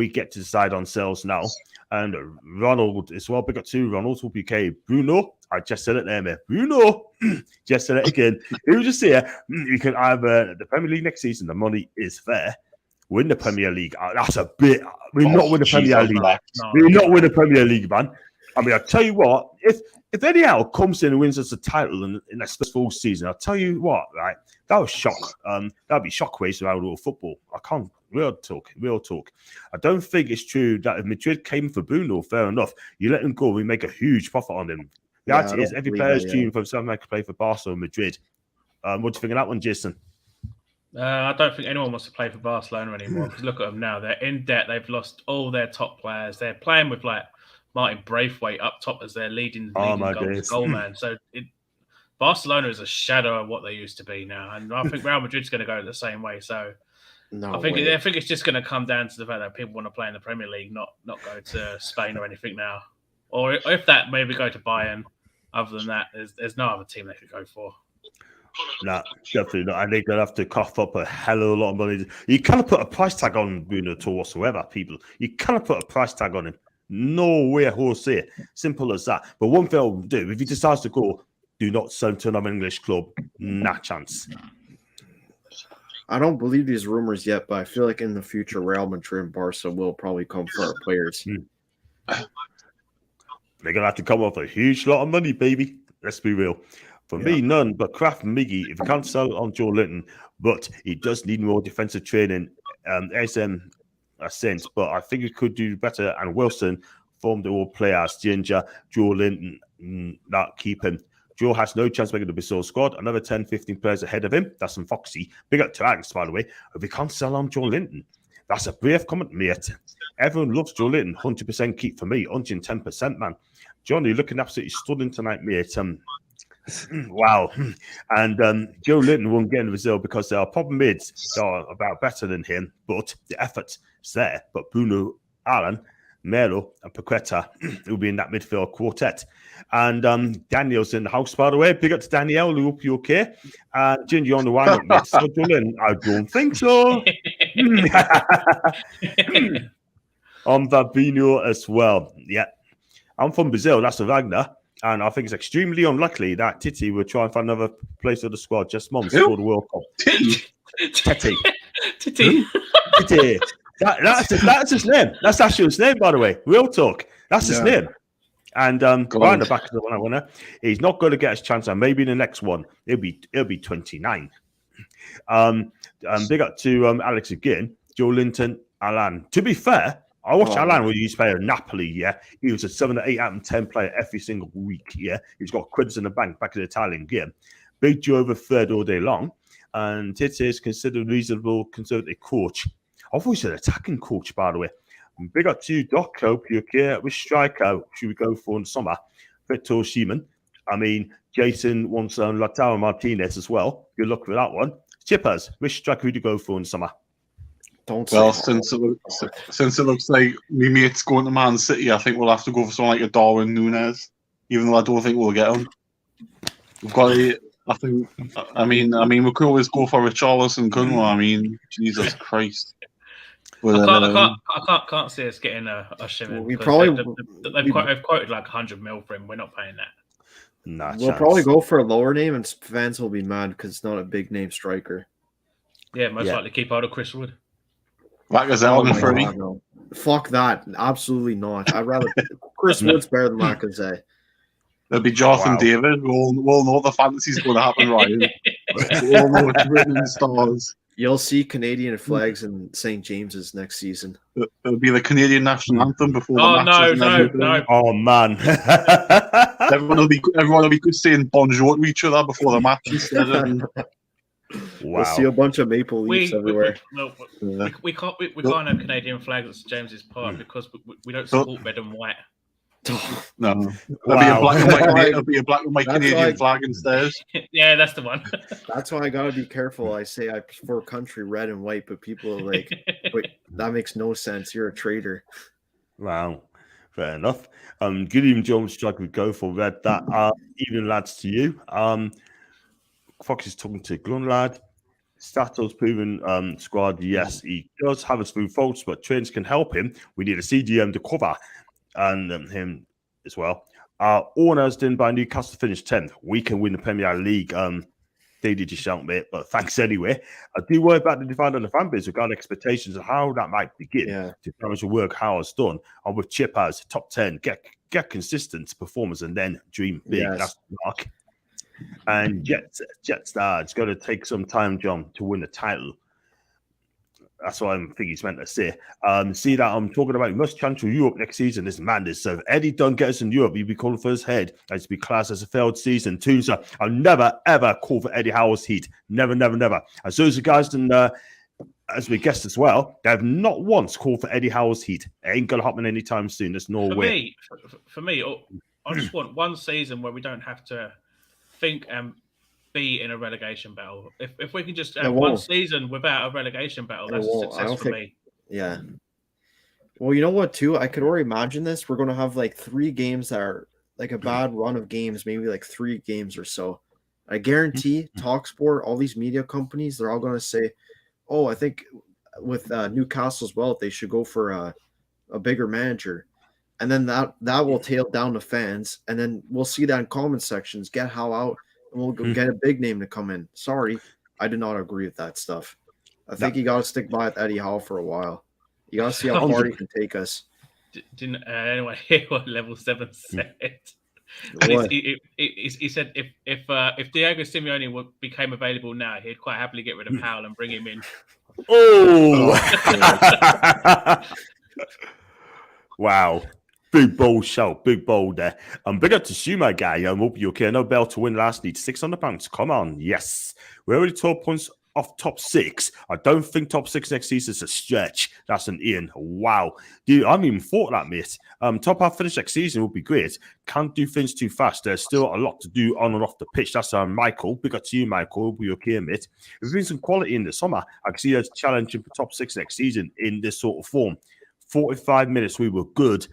get to decide on sales now. And Ronald as well. Big up to Ronald, WPK. Bruno, I just said it there, mate. Bruno, just said it again. He was just here. You can either the Premier League next season, the money is fair. Win the Premier League. That's a bit. We're not win the Premier League. We're not win the Premier League, man. I mean, I tell you what, if if Eddie Howe comes in and wins us a title in that full season, I'll tell you what, right? That was shock. That'd be shockwaves around all football. I can't. Real talk. I don't think it's true that if Madrid came for Bruno, fair enough. You let him go, we make a huge profit on him. The reality is every player's dream from South America to play for Barcelona and Madrid. What do you think of that one, Jason? I don't think anyone wants to play for Barcelona anymore because look at them now. They're in debt. They've lost all their top players. They're playing with like Martin Braithwaite up top as their leading goal man. So Barcelona is a shadow of what they used to be now. And I think Real Madrid's going to go the same way. So I think it's just going to come down to the fact that people want to play in the Premier League, not go to Spain or anything now. Or if that, maybe go to Bayern. Other than that, there's no other team they could go for. No, definitely not. And they're going to have to cough up a hell of a lot of money. You cannot put a price tag on Bruno to whatsoever, people. You cannot put a price tag on him. No way, Jose. Simple as that. But one thing I'll do, if he decides to go, do not sell him to another English club. Not chance. I don't believe these rumors yet, but I feel like in the future, Real Madrid and Barca will probably come for our players. They're going to have to come off a huge lot of money, baby. Let's be real. For me, none, but Krafth and Miggy, if you can't sell on Joe Linton, but he does need more defensive training, SM a sense, but I think he could do better. And Wilson formed the all players, Ginger, Joe Linton, not keep him. Joe has no chance making the Bissell squad. Another 10, 15 players ahead of him. That's some Foxy. Big up to Alex, by the way. If we can't sell on Joe Linton, that's a brave comment, mate. Everyone loves Joe Linton. 100% keep for me. 110%, man. John, you're looking absolutely stunning tonight, mate. Wow. And Joe Linton won't get in Brazil because there are proper mids that are about better than him, but the effort's there. But Bruno, Alan, Melo, and Paqueta will be in that midfield quartet. And Daniel's in the house, by the way. Big up to Danielle. We hope you're okay. Ginger, you're on the wind-up, mate. So, Joe Linton, I don't think so. On Fabinho as well. Yeah. I'm from Brazil. That's a Wagner. And I think it's extremely unlikely that Titi will try and find another place of the squad just months before the World Cup. Titi. That's his name. That's actually his name, by the way. Real talk. That's his name. And right in the back of the one, he's not going to get his chance. And maybe in the next one, he'll be 29. Big up to Alex again. Joe Linton, Alan. To be fair, I watched Alan when he used to play at Napoli, yeah. He was a 7, 8 out of 10 player every single week, yeah. He's got credits in the bank back in the Italian game. Big Joe over third all day long. And Tite is considered a reasonable conservative coach. I've always said attacking coach, by the way. And big up to you, Doc. Hope you're okay. Which striker should we go for in summer? Victor Osimhen. I mean, Jason wants Lautaro Martinez as well. Good luck with that one. Chippers, which striker would you go for in summer? Since it looks like me mate's going to Man City, I think we'll have to go for someone like a Darwin Núñez, even though I don't think we'll get him. We've got I mean, we could always go for Richarlison, couldn't we? I mean, Jesus Christ. I can't see us getting a shimmer. They've quoted like 100 mil for him. We're not paying that. We'll probably go for a lower name, and fans will be mad because it's not a big name striker. Yeah, most likely keep out of Chris Wood. Lacazette for me. No. Fuck that. Absolutely not. I'd rather Chris Wood's better than Lacazette. It'll be Jonathan David. We'll know the fantasy's going to happen, Ryan. We'll know it's written in stars. You'll see Canadian flags in St. James's next season. It'll be the Canadian national anthem before the matches. No. Oh man. Everyone will be saying bonjour to each other before the matches. Wow. We'll see a bunch of maple leaves everywhere. We can't have Canadian flags at St James's Park because we don't support red and white. No, it'll be a black and white Canadian flag instead. Yeah, that's the one. That's why I gotta be careful. I say I prefer country red and white, but people are like, "Wait, that makes no sense. You're a traitor." Wow, fair enough. Good evening, Jones. Strike would go for red. That evening, lads, to you. Fox is talking to Glunlad. Stato's proven squad. Yes, he does have a smooth faults, but trains can help him. We need a CDM to cover and him as well. Owners didn't buy Newcastle finished 10th. We can win the Premier League. They did just shout, mate, but thanks anyway. I do worry about the divide on the fan base regarding expectations and how that might begin to damage the work Howard's done. And with Chip as top 10, get consistent performance and then dream big. Yes. That's Mark. And Jetstar, it's going to take some time, John, to win the title. That's what I think he's meant to say. See that I'm talking about, he must challenge for Europe next season. This madness. So if Eddie don't get us in Europe, he'd be calling for his head. It's be classed as a failed season. Toon, so I'll never, ever call for Eddie Howe's heat. Never, never, never. And so as the guys, as we guessed as well, they have not once called for Eddie Howe's heat. It ain't going to happen anytime soon. There's no way. For me, I just want one season where we don't have to think and be in a relegation battle. If we can just have one season without a relegation battle, that's a success for me. Yeah. Well, you know what, too? I could already imagine this. We're going to have like 3 games that are like a bad run of games, maybe like 3 games or so. I guarantee TalkSport, all these media companies, they're all going to say, oh, I think with Newcastle as well, they should go for a bigger manager. And then that will tail down the fans. And then we'll see that in comment sections, get Howe out. And we'll go get a big name to come in. Sorry, I do not agree with that stuff. I think you got to stick by with Eddie Howe for a while. You got to see how far he can take us. Didn't anyone hear what Level 7 said? He said if Diego Simeone became available now, he'd quite happily get rid of Howell and bring him in. Oh! Wow. Big bold shout, big bold there. Big up to Shuma guy. Hope you're okay. No bell to win last, need £600. Come on, yes. We're already 12 points off top 6. I don't think top 6 next season is a stretch. That's an Ian. Wow. Dude, I haven't even thought that, mate. Top half finish next season would be great. Can't do things too fast. There's still a lot to do on and off the pitch. That's Michael. Big up to you, Michael. Hope you're okay, mate. There's been some quality in the summer. I can see us challenging for top 6 next season in this sort of form. 45 minutes, we were good.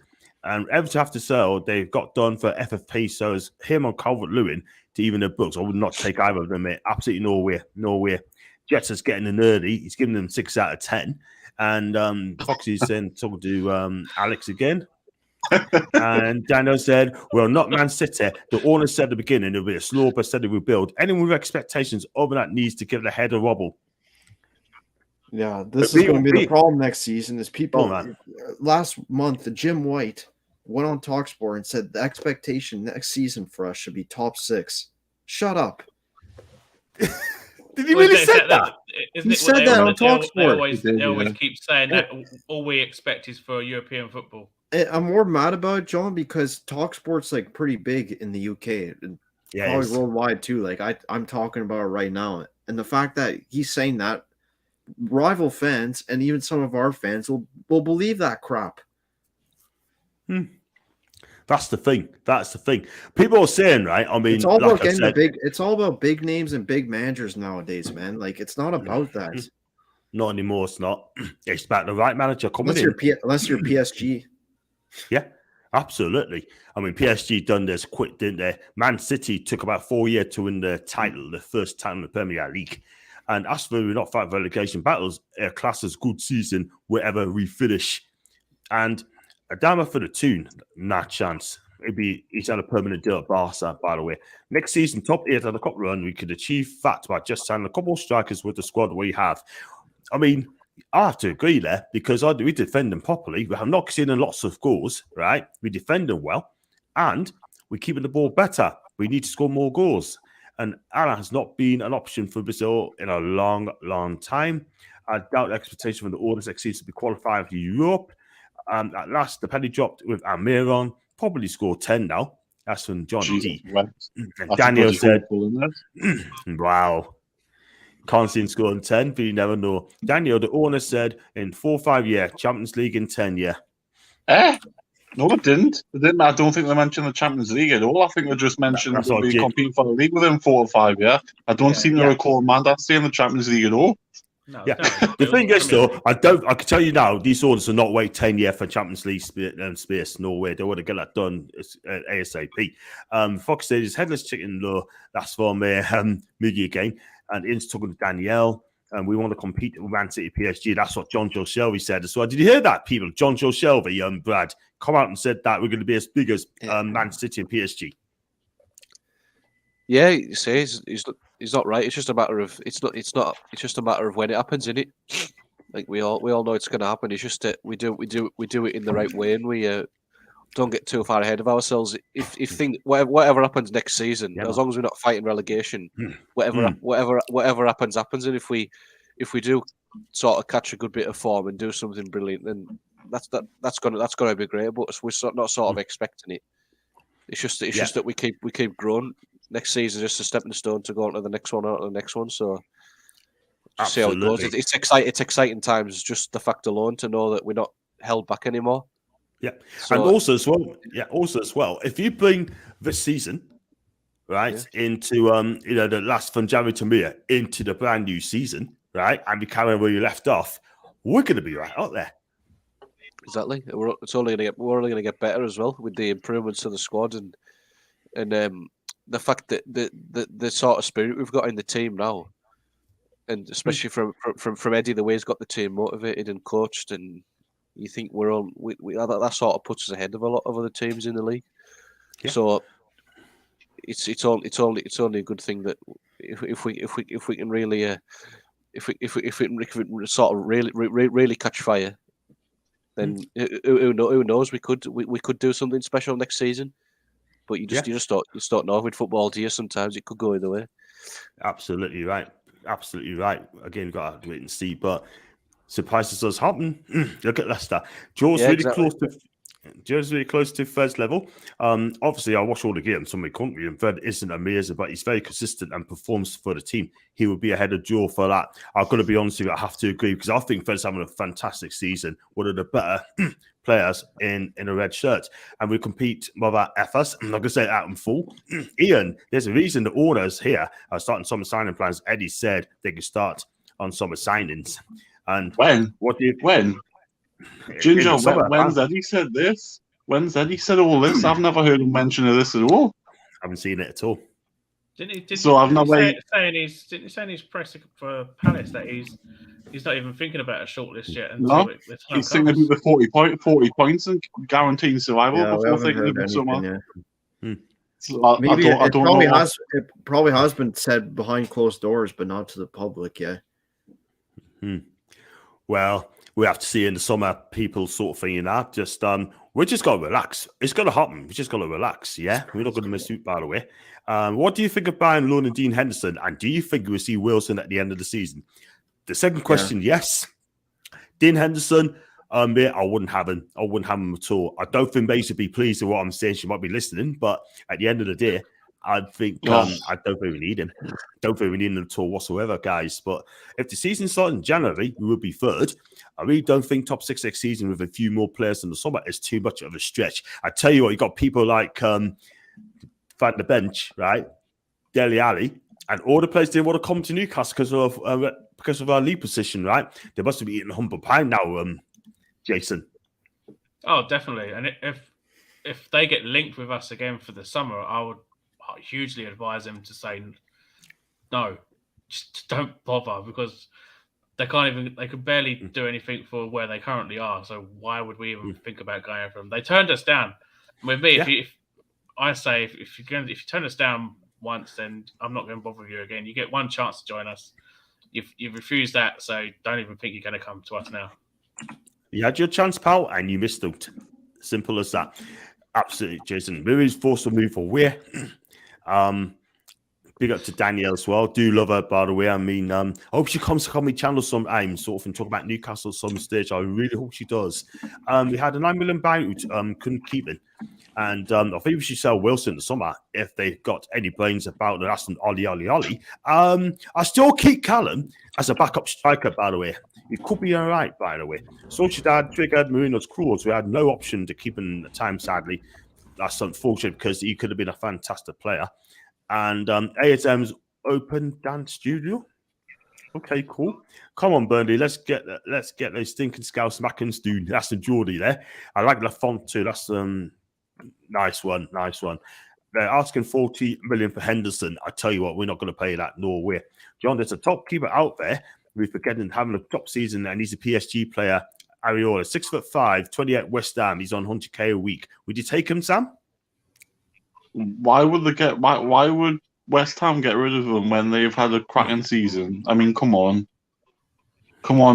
And Everton have to sell, they've got done for FFP, so it's him on Calvert-Lewin to even the books. I would not take either of them, mate. Absolutely nowhere. Jets is getting in early. He's giving them 6 out of 10. And Foxy's then talking to Alex again. And Daniel said, well, not Man City. The owner said at the beginning it'll be a slow but steady rebuild. Anyone with expectations over that needs to give it a head a wobble. Yeah, this is going to be the problem next season is people last month, Jim White went on TalkSport and said the expectation next season for us should be top 6. Shut up. Did he really say that? He said that on TalkSport. They always keep saying that all we expect is for European football. I'm more mad about it, John, because TalkSport's like pretty big in the UK and probably worldwide too. Like I'm talking about it right now. And the fact that he's saying that, rival fans and even some of our fans will believe that crap. That's the thing. People are saying, right? I mean, it's all about it's all about big names and big managers nowadays, man. Like it's not about that. Not anymore. It's not. It's about the right manager coming in. Unless you're PSG. Yeah, absolutely. I mean, PSG done this quick, didn't they? Man City took about 4 years to win the title, the first title in the Premier League. And as for we're not fighting relegation battles, class as good season wherever we finish. And a dama for the Toon, not chance. He's had a permanent deal at Barca, by the way. Next season, top 8 of the cup run, we could achieve that by just signing a couple of strikers with the squad we have. I mean, I have to agree there because we defend them properly. We have not seen lots of goals, right? We defend them well, and we're keeping the ball better. We need to score more goals. And Anna has not been an option for Brazil in a long, long time. I doubt the expectation from the orders next season to be qualifying for Europe. At last, the penny dropped with Aimiron. Probably scored 10 now. That's from John D. And Daniel said, wow. Can't see him scoring 10, but you never know. Daniel, the owner, said in 4 or 5 years, Champions League in 10 years. No, it didn't. I don't think they mentioned the Champions League at all. I think they just mentioned that we compete for the league within 4 or 5 years. I don't seem to recall Amanda saying the Champions League at all. No, the thing is, though, I can tell you now, these orders will not wait 10 years for Champions League space. No way. They would have got that done ASAP. Fox said his headless chicken low. That's from Miggy again. And Ian's talking to Danielle. And we want to compete with Man City PSG. That's what John Joe Shelby said as well. Did you hear that, people? John Joe Shelby, Brad, come out and said that we're going to be as big as Man City and PSG. Yeah, he says he's not right. It's just a matter of it's just a matter of when it happens, isn't it? Like we all know it's going to happen. It's just that we do it in the right way, and we don't get too far ahead of ourselves. If whatever happens next season, as long as we're not fighting relegation, whatever happens, and if we do sort of catch a good bit of form and do something brilliant, then that's gonna be great. But we're not sort of expecting it. It's just that we keep growing. Next season, just a stepping stone to go on to the next one or the next one. So just see how it goes. It's exciting times. Just the fact alone to know that we're not held back anymore. Yeah, so, and also as well, if you bring this season into the last from January to May into the brand new season, right, and we carry where you left off, we're going to be right out there. Exactly. We're only going to get better as well with the improvements to the squad and the fact that the sort of spirit we've got in the team now, and especially from Eddie, the way he's got the team motivated and coached, and you think we're on. That sort of puts us ahead of a lot of other teams in the league. Yeah. So it's only a good thing that if we can really if we sort of really catch fire, then who knows, we could do something special next season. But you just don't know with football, do you? Sometimes it could go either way. Absolutely right. Again, we've got to wait and see. But surprises does happen. Look at Leicester. Joe's really close to first level. Obviously, I watch all the games on my country, and Fred isn't amazing, but he's very consistent and performs for the team. He would be ahead of Joe for that. I've got to be honest with you, I have to agree, because I think Fred's having a fantastic season. One of the better players in a red shirt, and we compete with our efforts. I'm not going to say it out in full. Ian, there's a reason the owners here are starting summer signing plans. Eddie said they could start on summer signings. And when? Ginger, when's Eddie said this? When's Eddie said all this? I've never heard him mention this at all. I haven't seen it at all. Didn't he say in his press for Palace that he's not even thinking about a shortlist yet? He's thinking about the 40 points and guaranteeing survival before thinking about summer. So maybe it probably has been said behind closed doors, but not to the public. Yeah. Well, we have to see in the summer people sort of thinking that. Just we just got to relax. It's going to happen. We just got to relax. Yeah, we're not going to miss out, by the way. What do you think of Brian Loan and Dean Henderson? And do you think we'll see Wilson at the end of the season? The second question, yes. Dean Henderson, mate, I wouldn't have him. I wouldn't have him at all. I don't think May should be pleased with what I'm saying. She might be listening, but at the end of the day, I think I don't think we need him. Don't think we need him at all whatsoever, guys. But if the season starts in January, we would be third. I really don't think top 6 next season with a few more players in the summer is too much of a stretch. I tell you what, you got people like Van the bench, right? Dele Alli, and all the players didn't want to come to Newcastle because of our league position, right? They must be eating humble pie now, Jason. Oh, definitely. And if they get linked with us again for the summer, I would hugely advise them to say no, just don't bother, because they could barely do anything for where they currently are. So why would we even think about going for them? They turned us down. With me, if you turn us down once, then I'm not going to bother with you again. You get one chance to join us. You've refused that, so don't even think you're going to come to us now. You had your chance, pal, and you missed out. Simple as that. Absolutely, Jason. Maybe forced to move away. Big up to Danielle as well. Do love her, by the way. I mean, I hope she comes to Comedy Channel sometime, sort of, and talk about Newcastle at some stage. I really hope she does. We had a 9 million buyout, couldn't keep it. And I think we should sell Wilson in the summer if they've got any brains about the Aston Ollie. I still keep Callum as a backup striker, by the way. It could be all right, by the way. Sociedad triggered Marino's clause. We had no option to keep him at the time, sadly. That's unfortunate because he could have been a fantastic player. And ASM's open dance studio. Okay, cool. Come on, Burnley. Let's get those stinking Scouse Mackins doing. That's the Geordie there. I like the font too. That's nice one. They're asking 40 million for Henderson. I tell you what, we're not going to pay that. No way. John, there's a top keeper out there. We're forgetting having a top season, and he's a PSG player. Ariola, 6'5", 28 West Ham. He's on 100k a week. Would you take him, Sam? Why would they get? Why would West Ham get rid of him when they've had a cracking season? I mean, come on,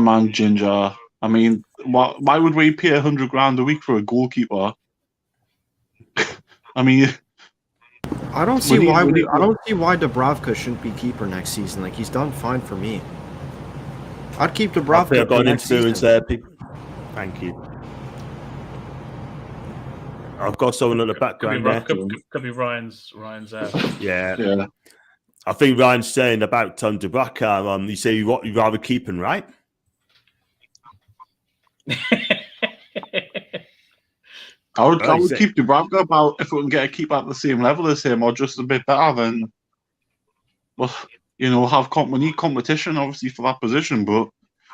man, Ginger. I mean, why would we pay $100,000 a week for a goalkeeper? I mean, I don't see why I don't see why Dubravka shouldn't be keeper next season. Like, he's done fine for me. I'd keep Dubravka. I've got an influence there, people. Thank you. I've got someone in the background there. Could be Ryan's. Yeah. I think Ryan's saying about Dubravka. You say you'd rather keep him, right? I would keep Dubravka about if we can get a keeper at the same level as him or just a bit better than, well, have competition obviously for that position. But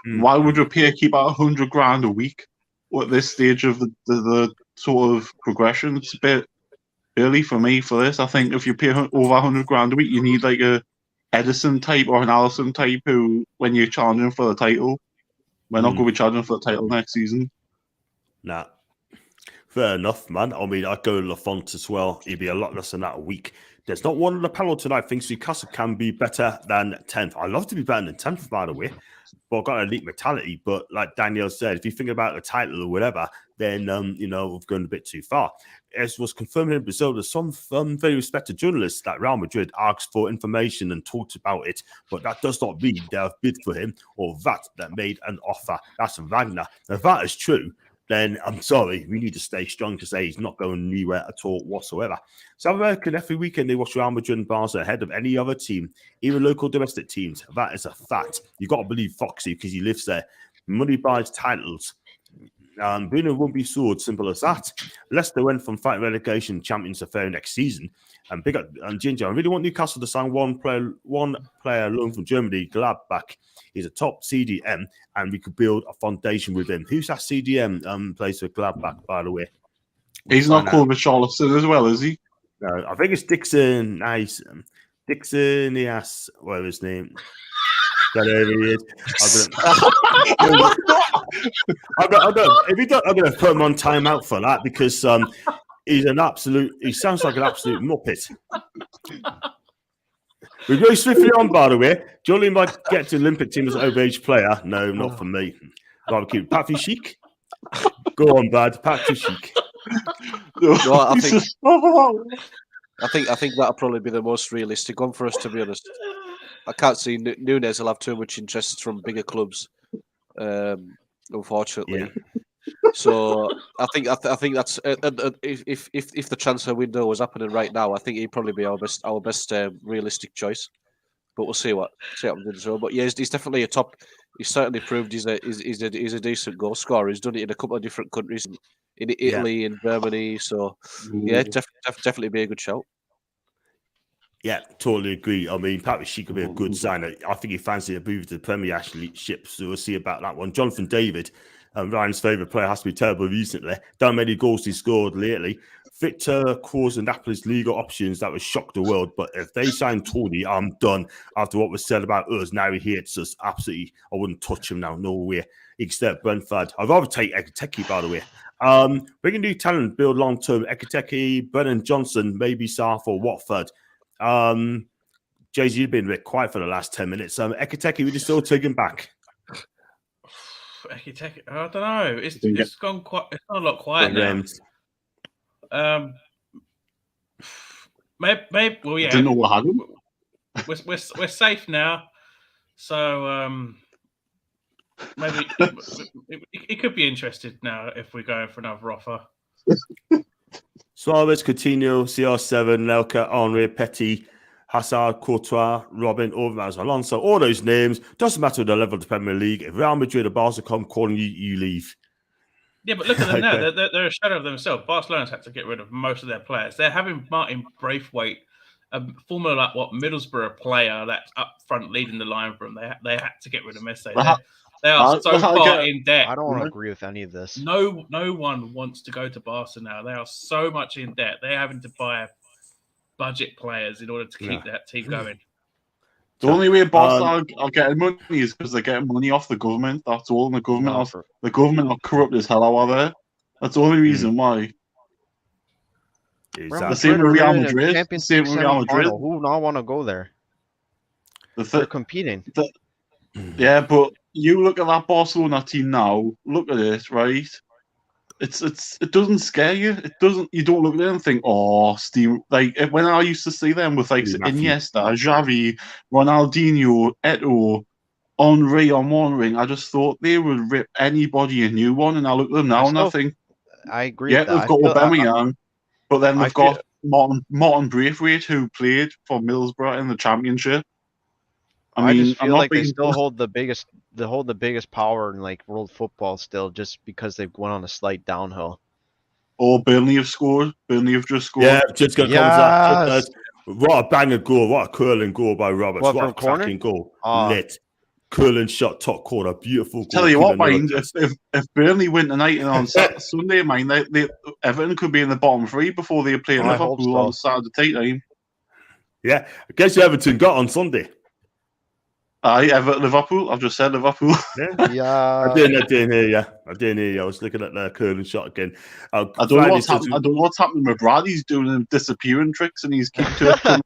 why would you pay a keeper $100,000 a week at this stage of the sort of progression? It's a bit early for me for this. I think if you pay over $100,000 a week, you need like a Edison type or an Allison type who, when you're challenging for the title, we're not going to be challenging for the title next season. Nah. Fair enough, man. I mean, I'd go Lafont as well. He'd be a lot less than that a week. There's not one on the panel tonight thinks Newcastle can be better than 10th. I'd love to be better than 10th, by the way. But I've got an elite mentality. But like Daniel said, if you think about the title or whatever, then, we've gone a bit too far. As was confirmed in Brazil, there's some very respected journalists that Real Madrid asked for information and talked about it. But that does not mean they have bid for him or that made an offer. That's Wagner. Now, if that is true, then I'm sorry, we need to stay strong to say he's not going anywhere at all whatsoever. South American, every weekend they watch Real Madrid and Barca ahead of any other team, even local domestic teams. That is a fact. You've got to believe Foxy because he lives there. Money buys titles. Bruno won't be sold, simple as that. Leicester went from fighting relegation champions to fair next season. And big up Ginger, I really want Newcastle to sign one player loan from Germany, Gladbach. He's a top CDM, and we could build a foundation with him. Who's that CDM plays for Gladbach, by the way? He's not called Richarlison as well, is he? No, I think it's Dixon. Nice. Dixon, yes, whatever his name. That he is. I'm going to put him on timeout for that because he sounds like an absolute muppet. We're going swiftly on, by the way. Jolie might get to Olympic team as an overage player. No, not for me. Rather keep Patrick Chic. Go on, Brad. Patrick Chic. No, I think that'll probably be the most realistic one for us, to be honest. I can't see Núñez will have too much interest from bigger clubs, unfortunately. Yeah. So I think that's if the transfer window was happening right now, I think he'd probably be our best realistic choice. But we'll see what happens. But yeah, he's definitely a top. He's certainly proved he's a decent goal scorer. He's done it in a couple of different countries, in Italy, in Germany. So yeah, definitely be a good shout. Yeah, totally agree. I mean, Patrick Schick could be a good signer. I think he fancies a move to the Premiership, so we'll see about that one. Jonathan David, Ryan's favourite player, has to be terrible recently. Don't many goals he scored lately. Victor Kroos and Napoli's legal options that would shock the world. But if they sign Toney, I'm done. After what was said about us, now he hates us. Absolutely, I wouldn't touch him now. No way. Except Brentford. I'd rather take Ekiteke, by the way. Bring a new talent, build long term. Ekiteke, Brennan Johnson, maybe South or Watford. Jay-Z, you've been a bit quiet for the last 10 minutes. Ekiteke, would you still take him back? Ekiteke, I don't know. It's gone a lot quiet now. Maybe. Well, yeah. I don't know what happened. We're safe now, so maybe it could be interested now if we're going for another offer. Suarez, Coutinho, CR7, Nelka, Henry, Petty, Hazard, Courtois, Robin, Overmars, Alonso, all those names. Doesn't matter the level of the Premier League. If Real Madrid or Barca come calling you, you leave. Yeah, but look at them now. They're a shadow of themselves. Barcelona's had to get rid of most of their players. They're having Martin Braithwaite, a former Middlesbrough player that's up front leading the line for them. They had to get rid of Messi. They are so far in debt. I don't want to agree with any of this. No one wants to go to Barca now. They are so much in debt. They're having to buy budget players in order to keep that team going. The only way Barca are getting money is because they're getting money off the government. That's all. And the government are corrupt as hell out there. That's the only reason why. Exactly. The same with Madrid Real in a Madrid. Champions Same League with Real Madrid. semi-final. Who would not want to go there? They're competing. Yeah, but you look at that Barcelona team now. Look at it, right? It doesn't scare you. It doesn't. You don't look at it and think, "Oh, Steve." Like when I used to see them with like Iniesta, Xavi, Ronaldinho, Eto'o, Henry on one ring, I just thought they would rip anybody a new one. And I look at them now and I think, I agree yeah, with that. they've got Aubameyang, but then they've got Martin Braithwaite, who played for Middlesbrough in the Championship. I mean, just I'm feel not like they being still hold the biggest power in like world football still, just because they've went on a slight downhill. Oh, Burnley have scored. Burnley have just scored. Yeah, just going to come to that. What a banger goal. What a curling goal by Roberts. What a cracking goal. Lit. Curling shot, top corner. Beautiful goal. Tell you what, mind, if Burnley win tonight and on Sunday, mind, Everton could be in the bottom three before they play Liverpool on Saturday time. Yeah. Guess who Everton got on Sunday? Everton, Liverpool. I've just said Liverpool. Yeah. I didn't hear you. I was looking at the curling shot again. I don't know what's happening. I don't know what's happening with Brad. He's doing disappearing tricks and he's keeping to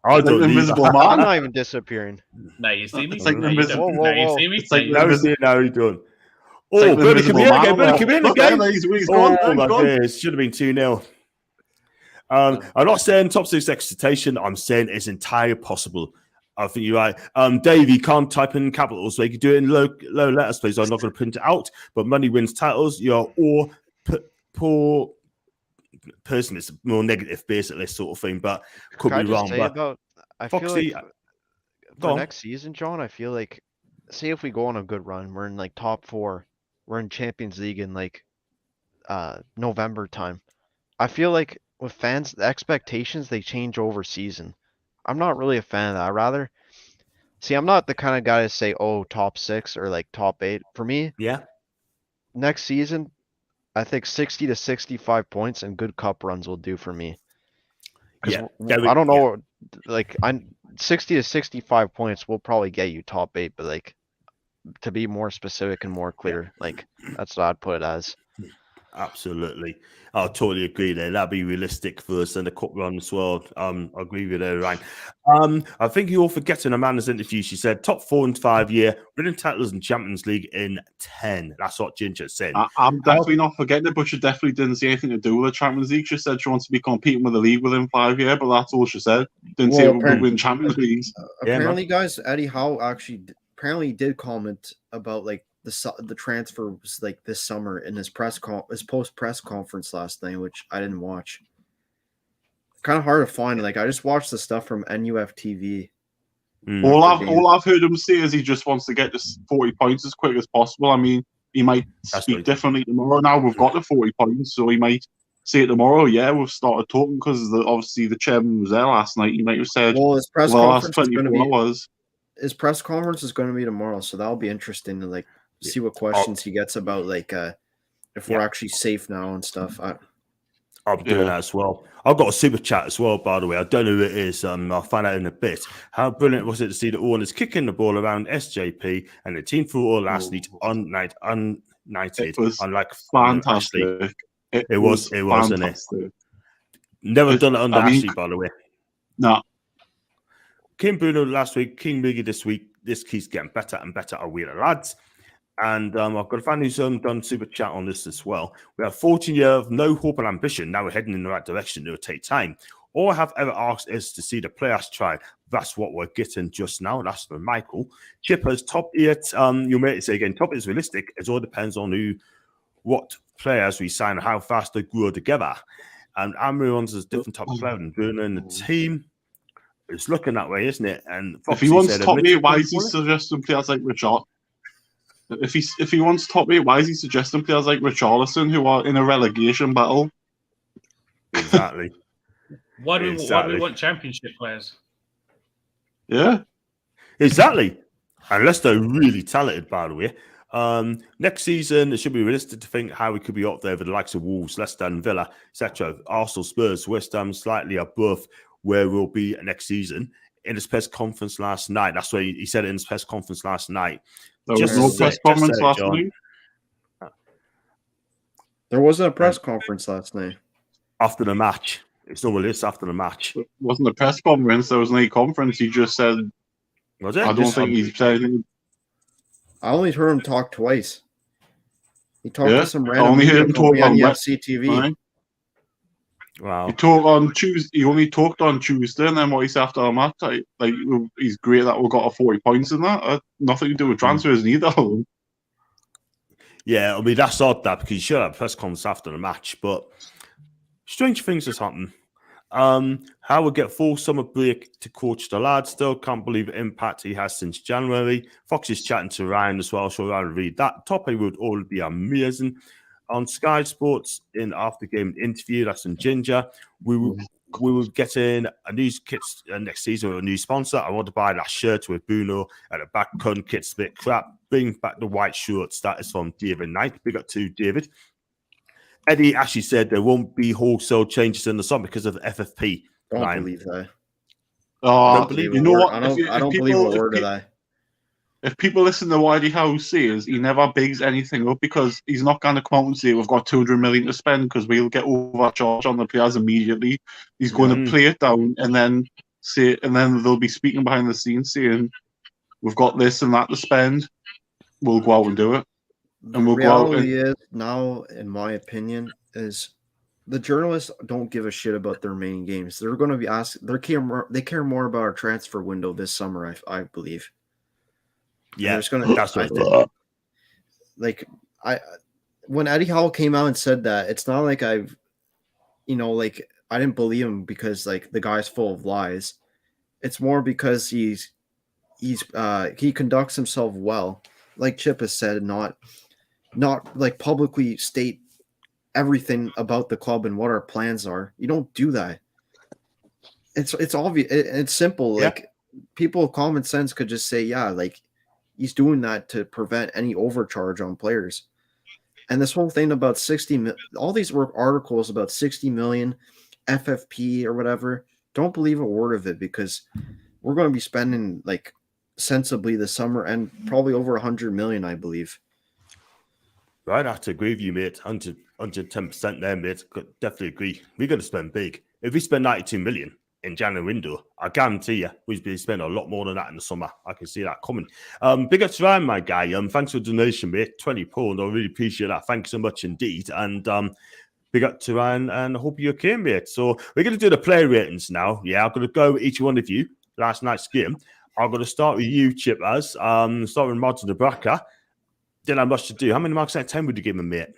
I don't like invisible man. I'm not even disappearing. Now you see me. It's like invisible. Now you see me. It's like now he's doing. Oh, Bernie, come here again. Bernie, come in again. Oh my goodness, should have been 2-0. I'm not saying top 6 excitation. I'm saying it's entirely possible. I think you're right. Dave, you can't type in capitals, so you can do it in low letters, please. I'm not going to print it out. But money wins titles. You're all poor person. It's more negative, basically, sort of thing. But could be wrong. I Foxy, feel like for next season, John, I feel like, say if we go on a good run, we're in like top 4, we're in Champions League in like November time. I feel like with fans, the expectations, they change over season. I'm not really a fan of that. I rather see. I'm not the kind of guy to say, "Oh, top 6 or like top 8." For me, next season, I think 60 to 65 points and good cup runs will do for me. I don't know, like 60 to 65 points will probably get you top 8, but like to be more specific and more clear, like that's what I'd put it as. Absolutely. I totally agree there. That'd be realistic for us and the cup run as well. I agree with you, Ryan. I think you're forgetting Amanda's interview. She said top 4 in 5 year, winning titles in Champions League in 10. That's what Ginger said. I'm definitely not forgetting it, but she definitely didn't say anything to do with the Champions League. She said she wants to be competing with the league within 5 years, but that's all she said. Didn't say we'll win Champions Leagues. Apparently, guys, Eddie Howe apparently did comment about like the transfer was like this summer in his post press conference last night, which I didn't watch. Kind of hard to find. Like I just watched the stuff from NUF TV. All I've heard him say is he just wants to get to 40 points as quick as possible. I mean, he might speak differently tomorrow. Now we've got the 40 points, so he might say tomorrow, yeah, we've started talking because obviously the chairman was there last night. He might have said, well, his press conference is going to be hours. His press conference is going to be tomorrow, so that'll be interesting to like see what questions he gets about like if we're actually safe now and stuff. I'm doing that as well. I've got a super chat as well, by the way. I don't know who it is. I'll find out in a bit. How brilliant was it to see the owners kicking the ball around SJP and the team through all last night united? It was unlike fantastic. It was, wasn't it? Never done it under Ashley, by the way. No. King Bruno last week, King Miggy this week. This keeps getting better and better. Are we the lads? And I've got a fan who's done super chat on this as well. We have 14 years of no hope and ambition. Now we're heading in the right direction. It will take time. All I have ever asked is to see the players try. That's what we're getting just now. That's for Michael. Chippers, top 8. You may say again, top is realistic. It all depends on what players we sign and how fast they grow together. And Aimiron's a different type of player than Bruno in the team. It's looking that way, isn't it? And Foxy, if he wants top 8, why is he suggesting players like Richard? If he wants top 8, why is he suggesting players like Richarlison who are in a relegation battle? Exactly. Why do we want championship players? Yeah. Exactly. Unless they're really talented, by the way. Next season, it should be realistic to think how we could be up there with the likes of Wolves, Leicester and Villa, etc. Arsenal, Spurs, West Ham slightly above where we'll be next season. In his press conference last night, that's what he said it in his press conference last night. There was no press conference last night. There wasn't a press conference last night. after the match. It's normally this after the match. It wasn't a press conference. There was no conference. He just said, Was it? I don't think he said anything. I only heard him talk twice. He talked Yeah, to some I random only heard media him company talk on on UFC TV. Right. Wow. He talked on Tuesday. He only talked on Tuesday, and then what he said after the match, like he's great that we got 40 points in that. Nothing to do with transfers neither. Yeah, I mean, that's odd that because you should have a press conference after the match, but strange things has happened. How will get full summer break to coach the lads. Still can't believe the impact he has since January. Fox is chatting to Ryan as well, so Ryan read that. Toppy would all be amazing. On Sky Sports in after game interview, that's in Ginger. We will get in a new kit next season with a new sponsor. I want to buy that shirt with Bruno at the back. Current kit's a bit crap. Bring back the white shorts. That is from David Knight. Big up to David. Eddie actually said there won't be wholesale changes in the summer because of the FFP. Don't Ryan. believe that. Don't believe you know what? I don't believe a word of that. If people listen to what Eddie Howe says, he never bigs anything up because he's not going to come out and say we've got 200 million to spend because we'll get overcharged on the players immediately. He's going to play it down and then say, and then they'll be speaking behind the scenes saying we've got this and that to spend. We'll go out and do it. And we'll reality is now, in my opinion, is the journalists don't give a shit about their main games. They're going to be asked. They care more about our transfer window this summer. I believe. Yeah, that's right. When Eddie Howe came out and said that, it's not like I didn't believe him because the guy's full of lies. It's more because he conducts himself well, like Chip has said, not like publicly state everything about the club and what our plans are. You don't do that. It's obvious. It's simple. Yeah. Like people with common sense could just say, yeah, like he's doing that to prevent any overcharge on players. And this whole thing about 60, all these articles about 60 million FFP or whatever, don't believe a word of it because we're going to be spending sensibly this summer and probably over 100 million, I believe. Right, I have to agree with you, mate. 110% there, mate. Definitely agree. We're going to spend big. If we spend 92 million in January window, I guarantee you we'll be spending a lot more than that in the summer. I can see that coming. Big up to Ryan, my guy. Thanks for the donation, mate. 20 pounds. I really appreciate that. Thanks so much indeed. And big up to Ryan, and I hope you're okay, mate. So we're going to do the player ratings now. Yeah, I'm going to go with each one of you. Last night's game. I'm going to start with you, Chip, start with Martin Nebraska. Didn't have much to do. How many marks out of 10 would you give him, mate?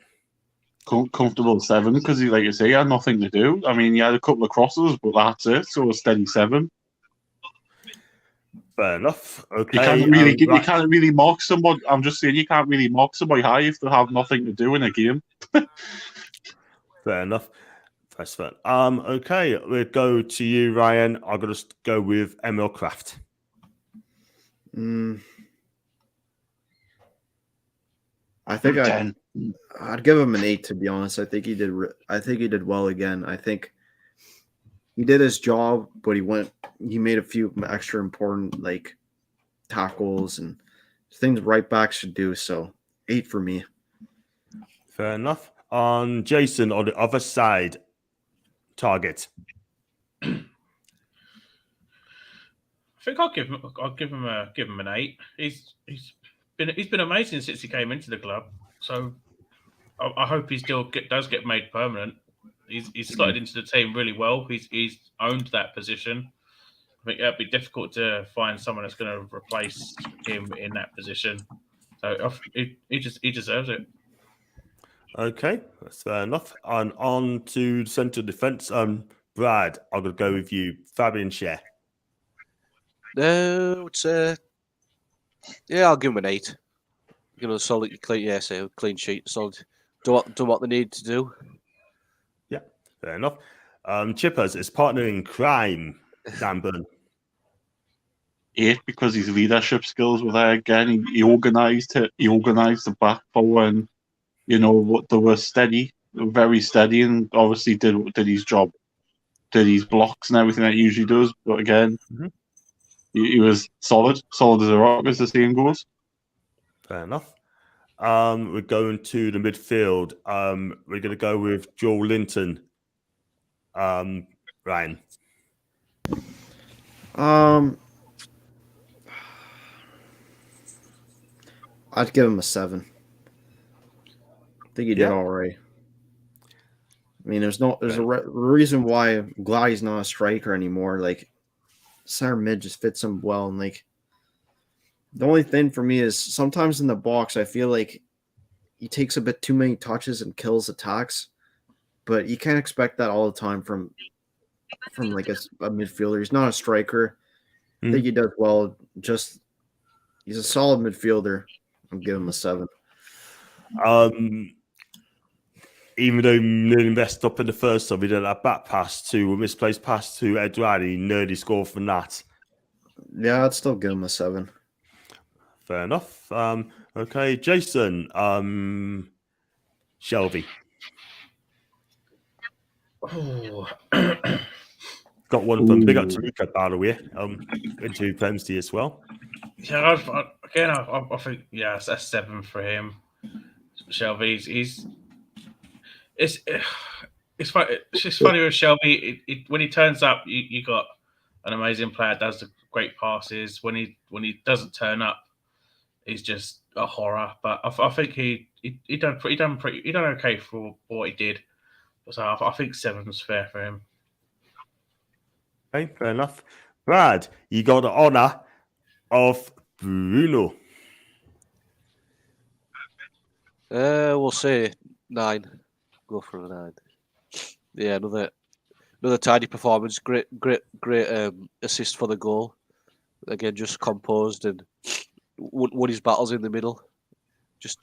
Comfortable 7 because he, like you say, he had nothing to do. I mean, he had a couple of crosses, but that's it. So a steady 7. Fair enough. Okay. You can't really mock somebody. I'm just saying you can't really mock somebody high if they have nothing to do in a game. Fair enough. That's fair. Okay, we'll go to you, Ryan. I'm gonna go with Emil Krafth. I think I'd give him an 8, to be honest. I think he did well again. I think he did his job, but he made a few extra important tackles and things right back should do. So 8 for me. Fair enough. On Jason on the other side, Targett. I think I'll give him an 8. He's been amazing since he came into the club. So I hope he still does get made permanent. He's slotted into the team really well. He's owned that position. I think it'll be difficult to find someone that's going to replace him in that position. So he deserves it. Okay, that's fair enough. And on to centre defence. Brad, I'm going to go with you. Fabian Schär. I'll give him an 8. Solid, clean sheet, solid. Do what they need to do. Yeah, fair enough. Chippers, his partner in crime, Dan Burn. 8 because his leadership skills were there again. He organised it. He organised the back four, and what they were steady, very steady, and obviously did his job, did his blocks and everything that he usually does. But again, he was solid as a rock, as the saying goes. Fair enough. We're going to the midfield. We're going to go with Joel Linton. Ryan. I'd give him a 7. I think he did all right. I mean, there's a reason why I'm glad he's not a striker anymore. Like, center mid just fits him well, and like, the only thing for me is sometimes in the box, I feel like he takes a bit too many touches and kills attacks, but you can't expect that all the time from like a midfielder. He's not a striker. I think he does well. Just he's a solid midfielder. I'll give him a 7. Even though nearly messed up in the first time, he did that back pass to a misplaced pass to Eduardo. He nearly scored from that. Yeah, I'd still give him a 7. Fair enough. Okay, Jason. Shelby. Oh. Got one from big up to Luca, by the way. Into Plemsty as well. Yeah, I think that's 7 for him. Shelby, it's funny. It's just funny with Shelby. When he turns up, you got an amazing player. Does the great passes. When he doesn't turn up, he's just a horror. But I think he done okay for what he did. So I think 7's fair for him. Okay, fair enough. Brad, you got the honour of Bruno. We'll say 9. Go for a 9. Yeah, another tidy performance. Great assist for the goal. Again, just composed and won his battles in the middle. Just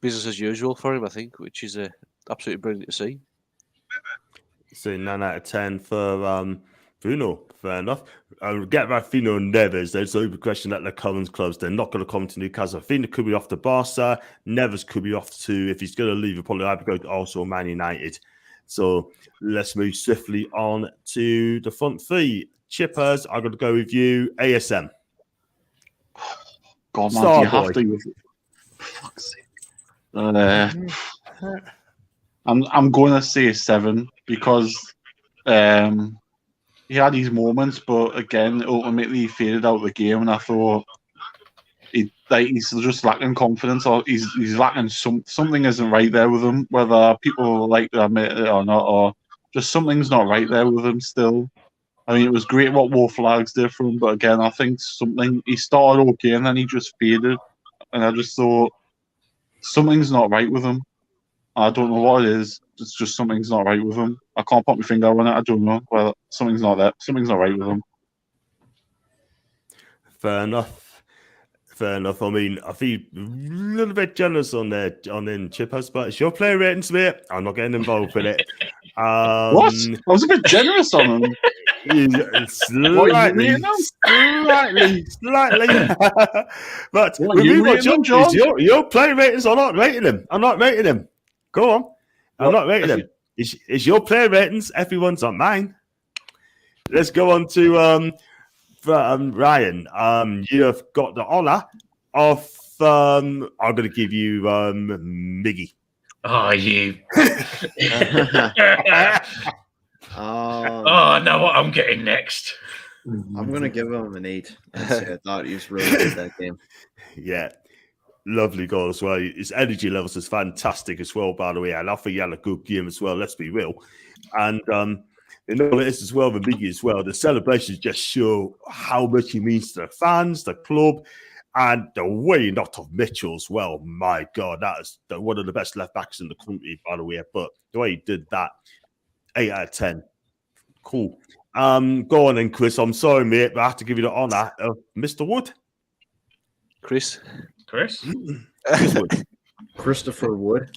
business as usual for him, I think, which is absolutely brilliant to see. So 9 out of 10 for Bruno. Fair enough. Get Rafinha and Neves. There's no question that the Collins clubs, they're not going to come to Newcastle. Rafinha could be off to Barca. Neves could be off to, if he's going to leave, he'll probably either go to Arsenal or Man United. So let's move swiftly on to the front three. Chippers, I'm going to go with you. ASM. God, man, do you have to? For fuck's sake. I'm going to say 7 because he had these moments, but again, ultimately he faded out of the game, and I thought he's just lacking confidence, or he's lacking something isn't right there with him. Whether people like to admit it or not, or just something's not right there with him still. I mean, it was great what Wolf Flags did for him, but again, I think he started okay and then he just faded, and I just thought something's not right with him. I don't know what it is. It's just something's not right with him. I can't put my finger on it. I don't know. Well, something's not there. Something's not right with him. Fair enough. I mean, I feel a little bit jealous on them Chippers, but it's your player ratings, mate. I'm not getting involved with it. What? I was a bit generous on him. Slightly. But what your player ratings, I'm not rating him. Go on. I'm not rating him. It's your player ratings. Everyone's not mine. Let's go on to Ryan. You have got the honour of I'm going to give you Miggy. Oh, you. I know what I'm getting next. I'm going to give him an 8. I thought he was really good that game. Yeah. Lovely goal as well. His energy levels is fantastic as well, by the way. And I think he had a good game as well, let's be real. And you know it is as well with Miggy as well. The celebrations just show how much he means to the fans, the club, and the way he knocked off Mitchell as well. My God, that is one of the best left backs in the country, by the way. But the way he did that, 8 out of 10. Cool. Go on then, Chris. I'm sorry, mate, but I have to give you the honour of Mr. Wood. Chris Wood. Christopher Wood.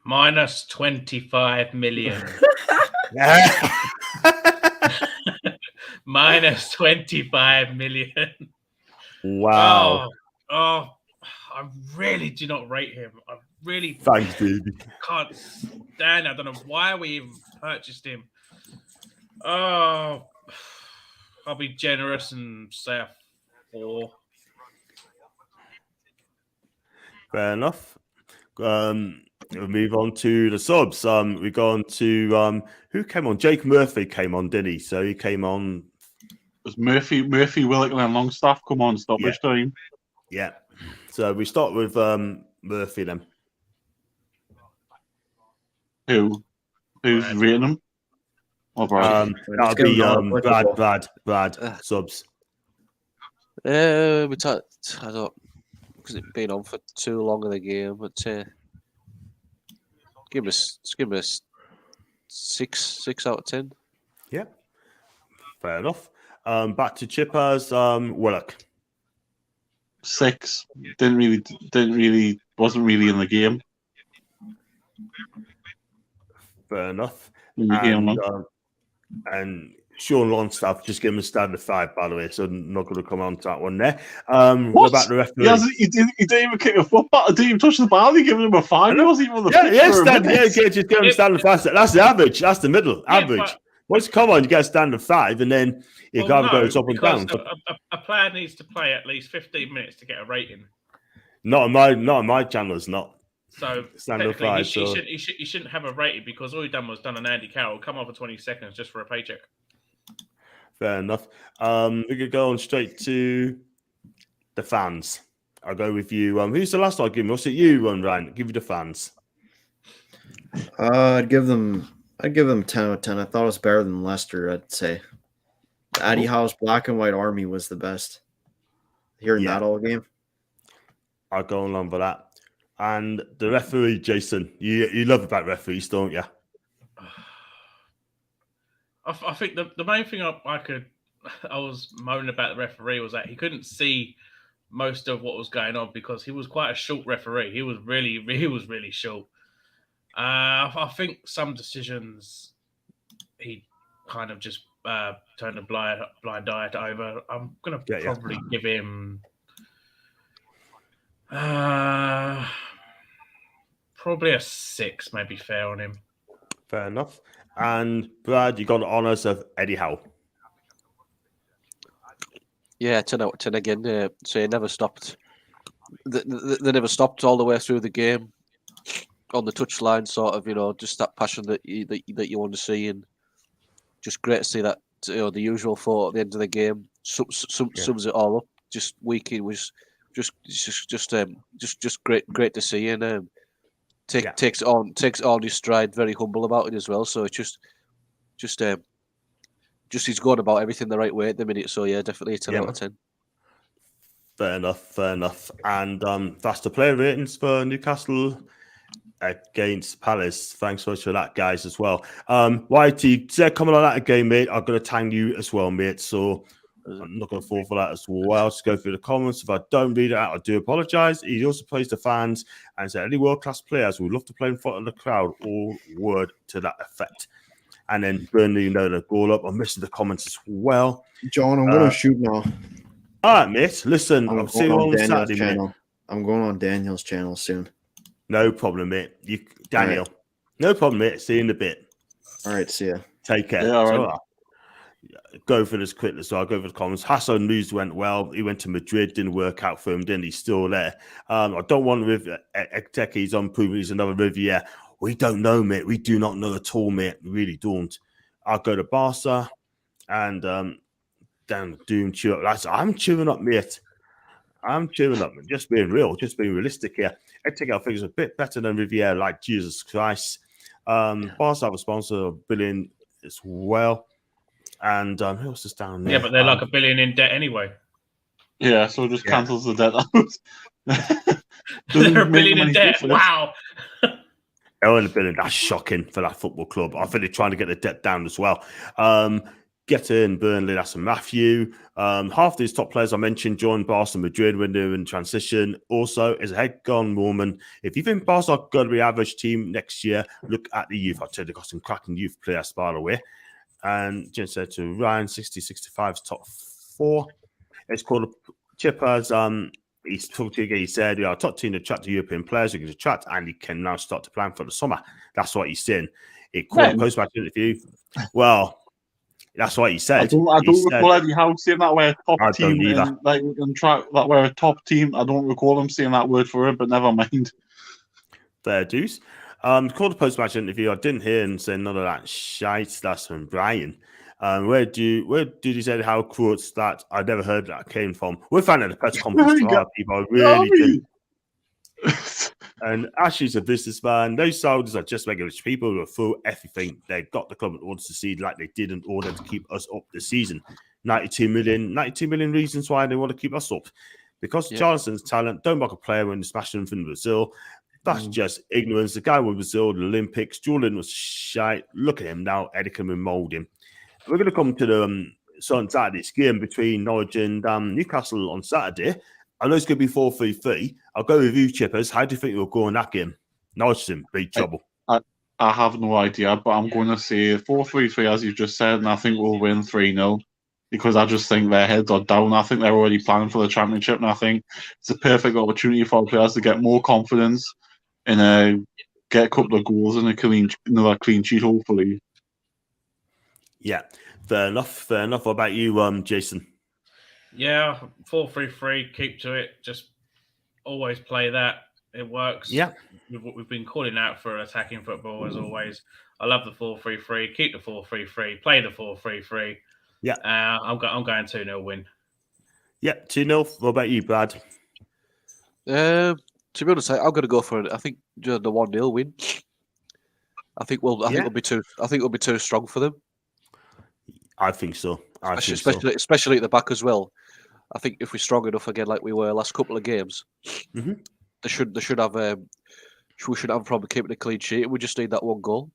Minus 25 million. Minus 25 million. Wow. Oh, I really do not rate him. I really Thanks, baby. Can't stand. I don't know why we even purchased him. Oh, I'll be generous and say a 4. Fair enough. We'll move on to the subs. We go on to who came on? Jake Murphy came on, didn't he? So he came on. It was Murphy, Willick, and Longstaff come on stoppage time. Yeah. So we start with Murphy then. Who's rating him? Oh, Brad. That'll be Brad subs. I don't, because it's been on for too long in the game, but give us 6 out of 10. Yeah, fair enough. Back to Chippers, Willock. 6. Wasn't really in the game. Fair enough. And Sean Longstaff, just give him a standard 5, by the way, so I'm not going to come on to that one there. What about the referee? He didn't even kick a football. He didn't even touch the ball. He gave him a 5. He wasn't even on the pitch. Just give him a standard 5. That's the average. That's the middle average. Once you come on, you get a standard 5, and then you gotta go up and down. A player needs to play at least 15 minutes to get a rating. Not on my channel, it's not. So standard 5. He shouldn't have a rating because all he done was done an Andy Carroll, come on for 20 seconds just for a paycheck. Fair enough. We could go on straight to the fans. I'll go with you. Who's the last one? Give me. What's it? You, Ryan. Give you the fans. I'd give them 10 out of 10. I thought it was better than Leicester. I'd say the Eddie Howe's black and white army was the best. Hearing that all game. I'll go along with that. And the referee, Jason. You love about referees, don't you? I think the main thing I was moaning about the referee was that he couldn't see most of what was going on because he was quite a short referee. He was really short. I think some decisions he kind of just turned a blind eye over. I'm gonna probably give him probably a 6, maybe fair on him. Fair enough. And Brad, you got the honours of Eddie Howe. Yeah, 10 out of 10 again. So he never stopped. They never stopped all the way through the game on the touchline. Sort of, just that passion that you want to see, and just great to see that. The usual photo at the end of the game sums it all up. Just week in was just great to see, and takes it on his stride. Very humble about it as well. So it's just he's going about everything the right way at the minute. So yeah, definitely a 10 out of 10. Fair enough. And that's the player ratings for Newcastle against Palace. Thanks so much for that, guys, as well. YT, said comment on that again, mate. I'm going to tag you as well, mate. So I'm not going to fall for that as well. I'll just go through the comments. If I don't read it out, I do apologise. He also plays the fans and said any world-class players would love to play in front of the crowd. All word to that effect. And then Burnley, the goal up. I'm missing the comments as well. John, I'm going to shoot now. All right, mate. Listen, I'm seeing you on Saturday, channel. Mate. I'm going on Daniel's channel soon. No problem, mate. Daniel. Right. No problem, mate. See you in a bit. All right, see ya. Take care. Yeah, all right. Go for this quickly, so I'll go for the comments. Hassan News went well. He went to Madrid, didn't work out for him, didn't he? Still there. I don't want to Ekteke's unproven. He's another review. Yeah, we don't know, mate. We do not know at all, mate. We really don't. I'll go to Barca and damn Doom cheer up. I'm cheering up, mate. I'm cheering up. Just being real, just being realistic here. Ekteke, I think, is a bit better than Riviere, like Jesus Christ. Barca have a sponsor of billion as well. And who else is down there? Yeah, but they're like $1 billion in debt anyway. Yeah, so just cancels the debt out. They're $1 billion in debt. Wow. $1 billion. That's shocking for that football club. I think they're trying to get the debt down as well. Get in Burnley, that's a Matthew. Half these top players I mentioned joined Barca Madrid when they were in transition. Also, is a head gone woman. If you think Barca are going to be an average team next year, look at the youth. I'll tell you, they've got some cracking youth players, by the way. And Jen said to Ryan, 60-65's top 4. It's called Chippers. He's talking to you again. He said, we are top team to attract the European players who can attract, and he can now start to plan for the summer. That's what he's saying. It called a post-match interview. Well, that's what he said. I don't recall Eddie Howe saying that we're a top team. That we're a top team. I don't recall him saying that word for it, but never mind. Fair dues. Called a post-match interview. I didn't hear him say none of that shite. That's from Brian. Where did he say how quotes that I never heard that came from? We found at the press conference a lot of people. I really didn't. And Ashley's a businessman. Those Saudis are just regular people who are full everything. They've got the club in order to succeed like they did in order to keep us up this season. 92 million reasons why they want to keep us up. Because Charleston's talent, don't mock a player when you smash them from Brazil. That's just ignorance. The guy with Brazil, the Olympics, Julian was shite. Look at him now. Eddie can mold him. We're going to come to the Saturday's game between Norwich and Newcastle on Saturday. I know it's going to be 4-3-3. I'll go with you, Chippers. How do you think you'll go in that game? Norwich's in big trouble. I have no idea, but I'm going to say 4-3-3, as you just said, and I think we'll win 3-0 because I just think their heads are down. I think they're already planning for the championship, and I think it's a perfect opportunity for our players to get more confidence and get a couple of goals and another clean sheet, hopefully. Yeah, fair enough. What about you, Jason? Yeah, 4-3-3. Keep to it. Just always play that. It works. Yeah, we've been calling out for attacking football as always. I love the 4-3-3. Keep the 4-3-3. Play the 4-3-3. Yeah, I'm going 2-0 win. Yeah, 2-0. What about you, Brad? To be honest, I'm going to go for it. I think the 1-0 win. I think it'll be too strong for them. I think so. Especially at the back as well. I think if we're strong enough again, like we were last couple of games, they should have. We should have probably keeping a clean sheet. We just need that one goal.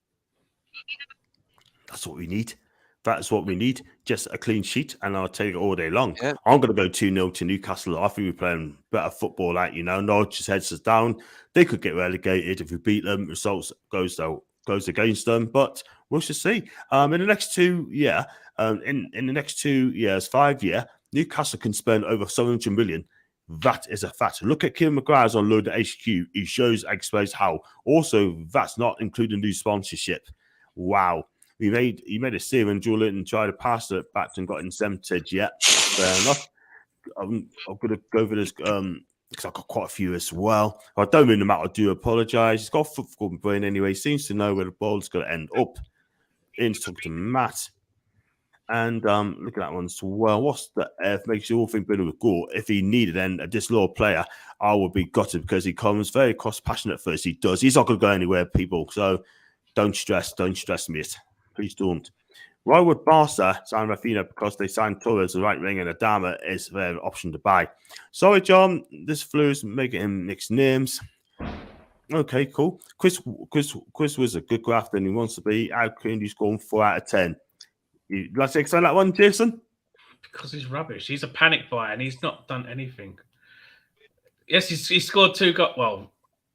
That's what we need. That's what we need. Just a clean sheet, and I'll take it all day long. Yeah. I'm going to go 2-0 to Newcastle. I think we're playing better football, Norwich's heads us down. They could get relegated if we beat them. Results goes against them, but we'll just see. In the next 2 years, in the next 2 years, 5 years, Newcastle can spend over 700 million. That is a fact. Look at Kim McGuire's on Load HQ. He explains how. Also, that's not including new sponsorship. Wow. He made a save and Julian tried to pass it back and got incented. Yeah, fair enough. I'm going to go for this because I've got quite a few as well. I don't mean the matter. I do apologise. He's got a football brain anyway. Seems to know where the ball's going to end up. In talking to Matt. And look at that one as well. What's the F? Makes you all think Bruno would go. If he needed a disloyal player, I would be gutted because he comes very cost passionate first. He does. He's not going to go anywhere, people. So don't stress, mate. Please don't. Why would Barca sign Rafinha? Because they signed Torres, the right wing, and Adama is their option to buy. Sorry, John. This flu is making him mix names. Okay, cool. Chris was a good grafter and he wants to be. How can you score 4 out of 10? You'd like to explain that one, Jason? Because he's rubbish. He's a panic buyer and he's not done anything. Yes, he scored 2 goals. Well,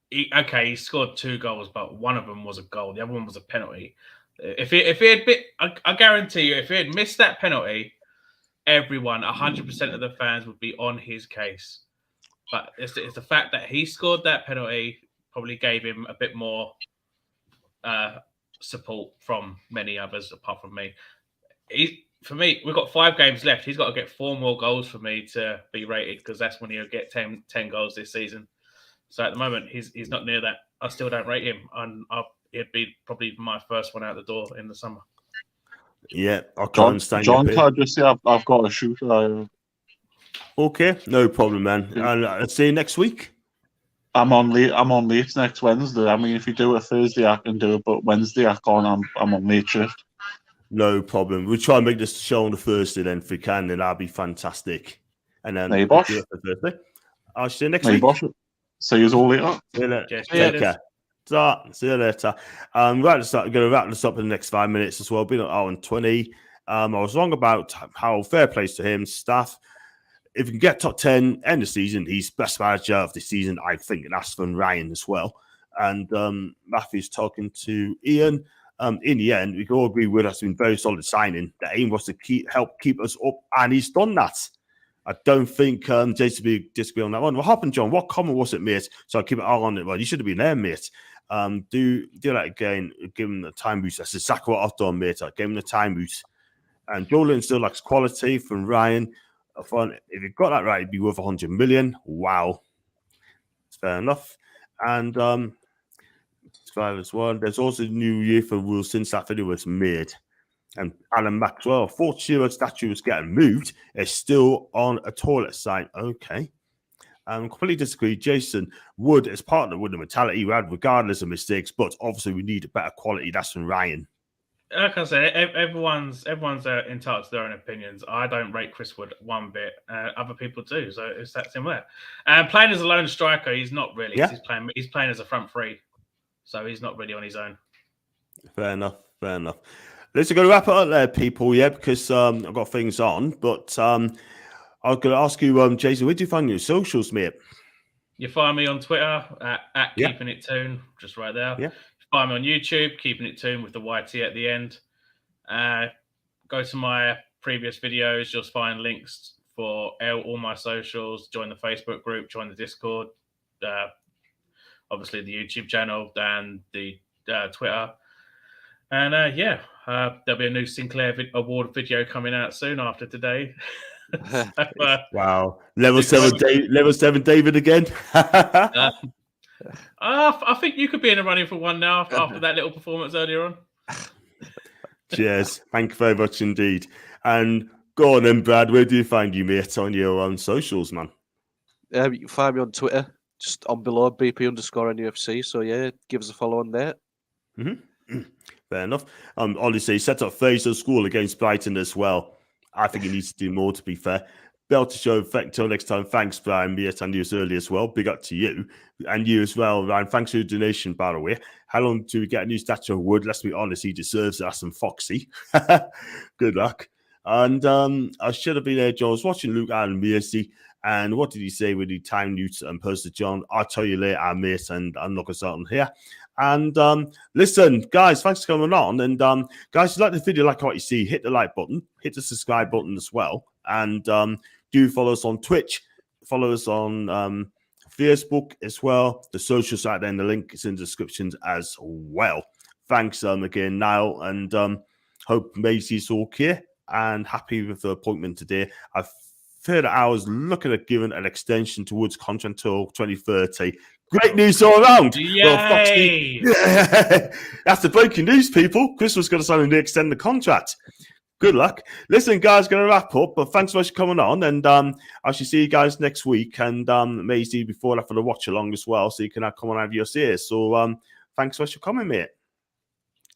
he scored 2 goals, but one of them was a goal. The other one was a penalty. If he had been, I guarantee you, if he had missed that penalty, everyone, 100% of the fans would be on his case. But it's the fact that he scored that penalty probably gave him a bit more support from many others apart from me. For me, we've got 5 games left. He's got to get 4 more goals for me to be rated because that's when he'll get 10 goals this season. So at the moment, he's not near that. I still don't rate him. And it'd be probably my first one out the door in the summer. Yeah, I can't understand. John, can I just say I've got a shooter. Okay, no problem, man. And I'll see you next week. I'm on late next Wednesday. I mean, if you do it Thursday, I can do it, but Wednesday I can't. I'm on late shift. No problem. We'll try and make this show on the Thursday then if we can, then that'll be fantastic. And then we'll do it for Thursday. I'll see you next week. See you all later. See you later. Take care. See you later. We're going to wrap this up in the next 5 minutes as well. Been at hour and 20. I was wrong about how fair plays to him, staff. If he can get top 10 end of season, he's best manager of the season, I think, and that's from Ryan as well. And Matthew's talking to Ian. In the end, we can all agree with us been very solid signing. The aim was to help keep us up, and he's done that. I don't think Jason will disagree on that one. What happened, John? What comment was it, mate? So I keep it all on it. Well, you should have been there, mate. Do that again. Give him the time boost. That's exactly what I've done, mate. I gave him the time boost. And Jolin still likes quality from Ryan. If you got that right, it'd be worth 100 million. Wow. It's fair enough. And Survivors one. There's also new UEFA rules since that video was made. And Alan Maxwell, 40-year-old statue was getting moved. It's still on a toilet site. Okay. Completely disagree. Jason Wood is partnered with the mentality we had, regardless of mistakes, but obviously we need a better quality. That's from Ryan. Like I said, everyone's entitled to their own opinions. I don't rate Chris Wood one bit. Other people do, so it's that similar. And playing as a lone striker, he's not really. Yeah. He's playing as a front three, so he's not really on his own. Fair enough. Let's go to wrap it up there, people. Yeah, because I've got things on. But I'm going to ask you, Jason, where do you find your socials, mate? You find me on Twitter at Keeping It Toon, just right there. Yeah. Find me on YouTube, Keeping It Toon with the YT at the end. Go to my previous videos. You'll find links for all my socials. Join the Facebook group. Join the Discord. Obviously, the YouTube channel and the Twitter. And there'll be a new Sinclair Award video coming out soon after today. Wow. Level 7 David again. I think you could be in the running for one now after that little performance earlier on. Cheers. Thank you very much indeed. And go on then, Brad. Where do you find you, mate, on your own socials, man? You can find me on Twitter, just on below BP_NUFC. So yeah, give us a follow on there. Mm-hmm. Fair enough. Honestly, set up Fraser School against Brighton as well. I think he needs to do more, to be fair. Bell to show. Until next time. Thanks, Brian. Yes, and you as early as well. Big up to you. And you as well, Ryan. Thanks for your donation, by the way. How long do we get a new statue of Wood? Let's be honest, he deserves that. Some Foxy. Good luck. And I should have been there, John. I was watching Luke and Mercy. And what did he say when he timed Newt and posted John? I'll tell you later, mate. And I'm not going to start on here. And listen, guys, thanks for coming on. And guys, if you like the video, like what you see, hit the like button, hit the subscribe button as well. And do follow us on Twitch, follow us on Facebook as well. The social site, then the link is in the descriptions as well. Thanks again, Niall, and hope Macy's okay and happy with the appointment today. I've heard that I was looking at giving an extension towards contract until 2030. Great news all around. Yay! Well, Foxy, that's the breaking news, people. Chris was going to sign to extend the contract. Good luck. Listen, guys, going to wrap up, but thanks so much for coming on. And I shall see you guys next week. And Maisie, before that, for the watch along as well, so you can come on and have your ears. So thanks so much for coming, mate.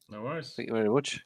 No worries. Thank you very much.